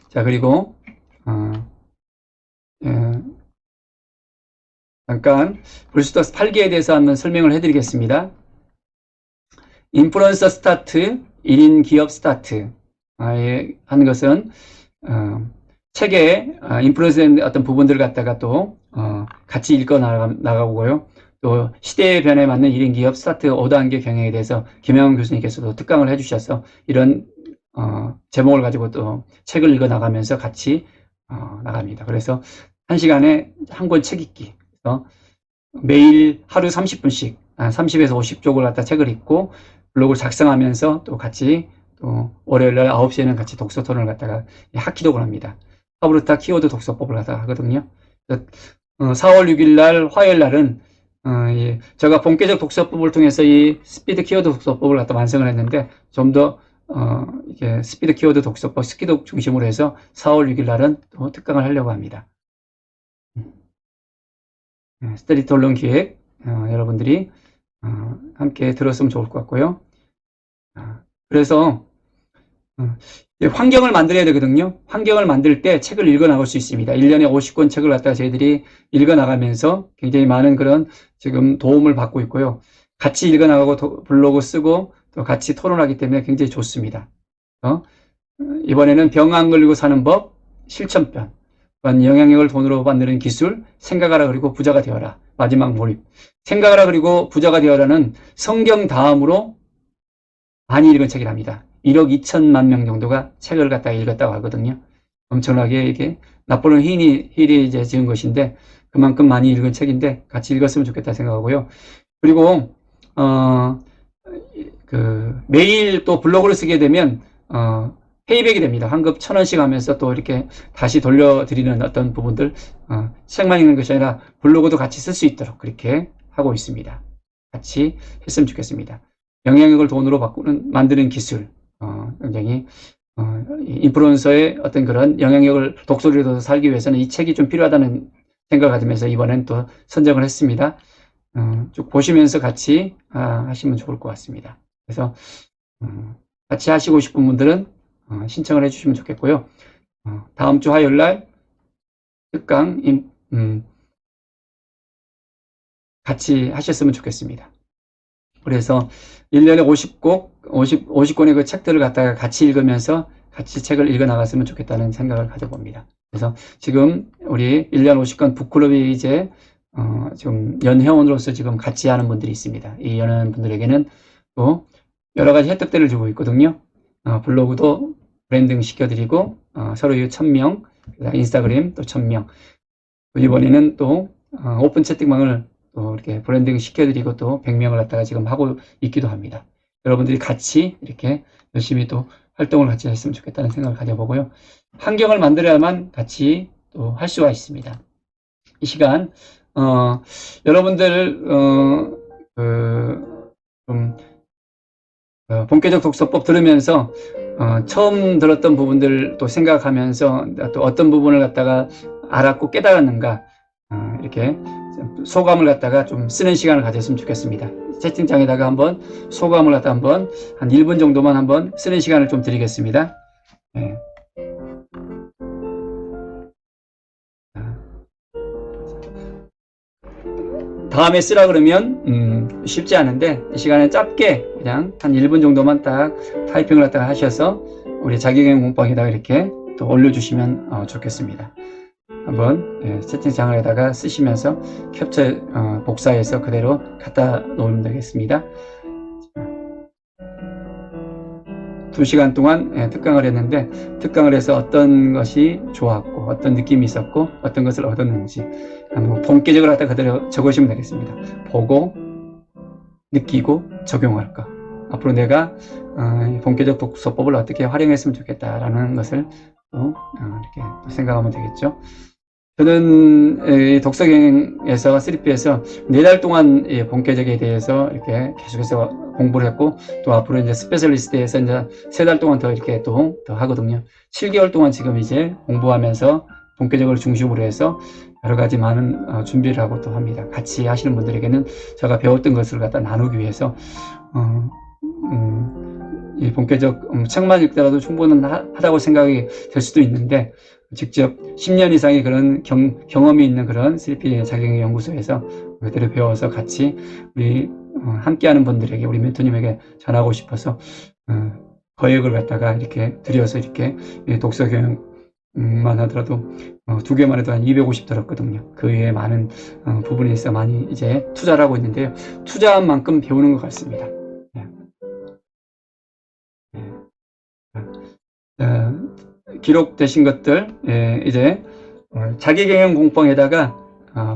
자, 그리고 잠깐 불스토스 8기에 대해서 한번 설명을 해드리겠습니다. 인플루언서 스타트, 1인 기업 스타트 하는 것은 책에 인플루언서된 어떤 부분들을 갖다가 또 같이 읽어 나가고요. 또 시대의 변화에 맞는 1인 기업 스타트 5단계 경영에 대해서 김영훈 교수님께서도 특강을 해주셔서 이런 제목을 가지고 또 책을 읽어 나가면서 같이 나갑니다. 그래서 1시간에 한 권 책 읽기. 그래서 매일 하루 30분씩 30에서 50쪽을 갖다 책을 읽고 블로그를 작성하면서 또 같이 또 월요일날 9시에는 같이 독서 토론을 갖다가 학기독을 합니다. 하브르타 키워드 독서법을 갖다가 하거든요. 4월 6일 날 화요일 날은 제가 본격적 독서법을 통해서 이 스피드 키워드 독서법을 갖다 완성을 했는데 좀 더 이게 스피드 키워드 독서법 스키독 중심으로 해서 4월 6일 날은 또 특강을 하려고 합니다. 스토리텔링 기획 여러분들이 함께 들었으면 좋을 것 같고요. 그래서 환경을 만들어야 되거든요. 환경을 만들 때 책을 읽어 나갈 수 있습니다. 1년에 50권 책을 갖다가 저희들이 읽어 나가면서 굉장히 많은 그런 지금 도움을 받고 있고요. 같이 읽어 나가고 블로그 쓰고 또 같이 토론하기 때문에 굉장히 좋습니다. 이번에는 병 안 걸리고 사는 법 실천편, 영향력을 돈으로 만드는 기술, 생각하라 그리고 부자가 되어라. 마지막 몰입. 생각하라 그리고 부자가 되어라는 성경 다음으로 많이 읽은 책이랍니다. 1억 2천만 명 정도가 책을 갖다가 읽었다고 하거든요. 엄청나게 이게 나폴레옹 힐이 이제 지은 것인데 그만큼 많이 읽은 책인데 같이 읽었으면 좋겠다 생각하고요. 그리고 매일 또 블로그를 쓰게 되면 페이백이 됩니다. 환급 1,000원씩 하면서 또 이렇게 다시 돌려드리는 어떤 부분들 책만 읽는 것이 아니라 블로그도 같이 쓸 수 있도록 그렇게 하고 있습니다. 같이 했으면 좋겠습니다. 영향력을 돈으로 만드는 기술 굉장히 인플루언서의 어떤 그런 영향력을 독서리로 살기 위해서는 이 책이 좀 필요하다는 생각을 가지면서 이번엔 또 선정을 했습니다. 쭉 보시면서 같이 하시면 좋을 것 같습니다. 그래서 같이 하시고 싶은 분들은 신청을 해주시면 좋겠고요. 다음 주 화요일날 특강 같이 하셨으면 좋겠습니다. 그래서 1년에 50권의 그 책들을 갖다가 같이 읽으면서 같이 책을 읽어 나갔으면 좋겠다는 생각을 가져봅니다. 그래서 지금 우리 1년 50권 북클럽이 이제 지금 연회원으로서 지금 같이 하는 분들이 있습니다. 이 연회원분들에게는 또 여러 가지 혜택들을 주고 있거든요. 블로그도 브랜딩 시켜드리고 서로 1,000명, 인스타그램 또 1,000명. 이번에는 또 오픈 채팅방을 또 이렇게 브랜딩 시켜드리고 또 100명을 갖다가 지금 하고 있기도 합니다. 여러분들이 같이 이렇게 열심히 또 활동을 같이 했으면 좋겠다는 생각을 가져보고요. 환경을 만들어야만 같이 또 할 수가 있습니다. 이 시간 여러분들 본격적 독서법 들으면서 처음 들었던 부분들 또 생각하면서 또 어떤 부분을 갖다가 알았고 깨달았는가 이렇게 소감을 갖다가 좀 쓰는 시간을 가졌으면 좋겠습니다. 채팅창에다가 한번 소감을 갖다 한번 한 1분 정도만 한번 쓰는 시간을 좀 드리겠습니다. 네. 다음에 쓰라 그러면 쉽지 않은데 이 시간에 짧게 그냥 한 1분 정도만 딱 타이핑을 갖다가 하셔서 우리 자기계획 문방에다가 이렇게 또 올려주시면 좋겠습니다. 한번 채팅창에다가 쓰시면서 캡처 복사해서 그대로 갖다 놓으면 되겠습니다. 2시간 동안 특강을 했는데, 특강을 해서 어떤 것이 좋았고 어떤 느낌이 있었고 어떤 것을 얻었는지 한번 본격적으로 갖다 그대로 적으시면 되겠습니다. 보고 느끼고 적용할 것. 앞으로 내가 본격적 독서법을 어떻게 활용했으면 좋겠다라는 것을 또 이렇게 또 생각하면 되겠죠. 저는 독서경에서 3P에서 4달 동안 본격적에 대해서 이렇게 계속해서 공부를 했고, 또 앞으로 이제 스페셜리스트에서 이제 3달 동안 더 이렇게 더 하거든요. 7개월 동안 지금 이제 공부하면서 본격적으로 중심으로 해서 여러 가지 많은 준비를 하고 또 합니다. 같이 하시는 분들에게는 제가 배웠던 것을 갖다 나누기 위해서 이 본격적 책만 읽더라도 충분하다고 생각이 될 수도 있는데, 직접 10년 이상의 그런 경험이 있는 그런 3P 자격증 연구소에서 그대로 배워서 같이 우리 함께하는 분들에게, 우리 멘토님에게 전하고 싶어서 거액을 갖다가 이렇게 들여서 이렇게 독서 교육만 하더라도 2개만 해도 한 250 들었거든요. 그 외에 많은 부분에 있어 많이 이제 투자를 하고 있는데요. 투자한 만큼 배우는 것 같습니다. 기록되신 것들 이제 자기경영 공방에다가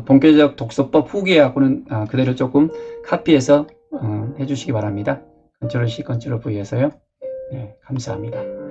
본격적 독서법 후기하고는 그대로 조금 카피해서 해주시기 바랍니다. 컨트롤 C, 컨트롤 V에서요. 감사합니다.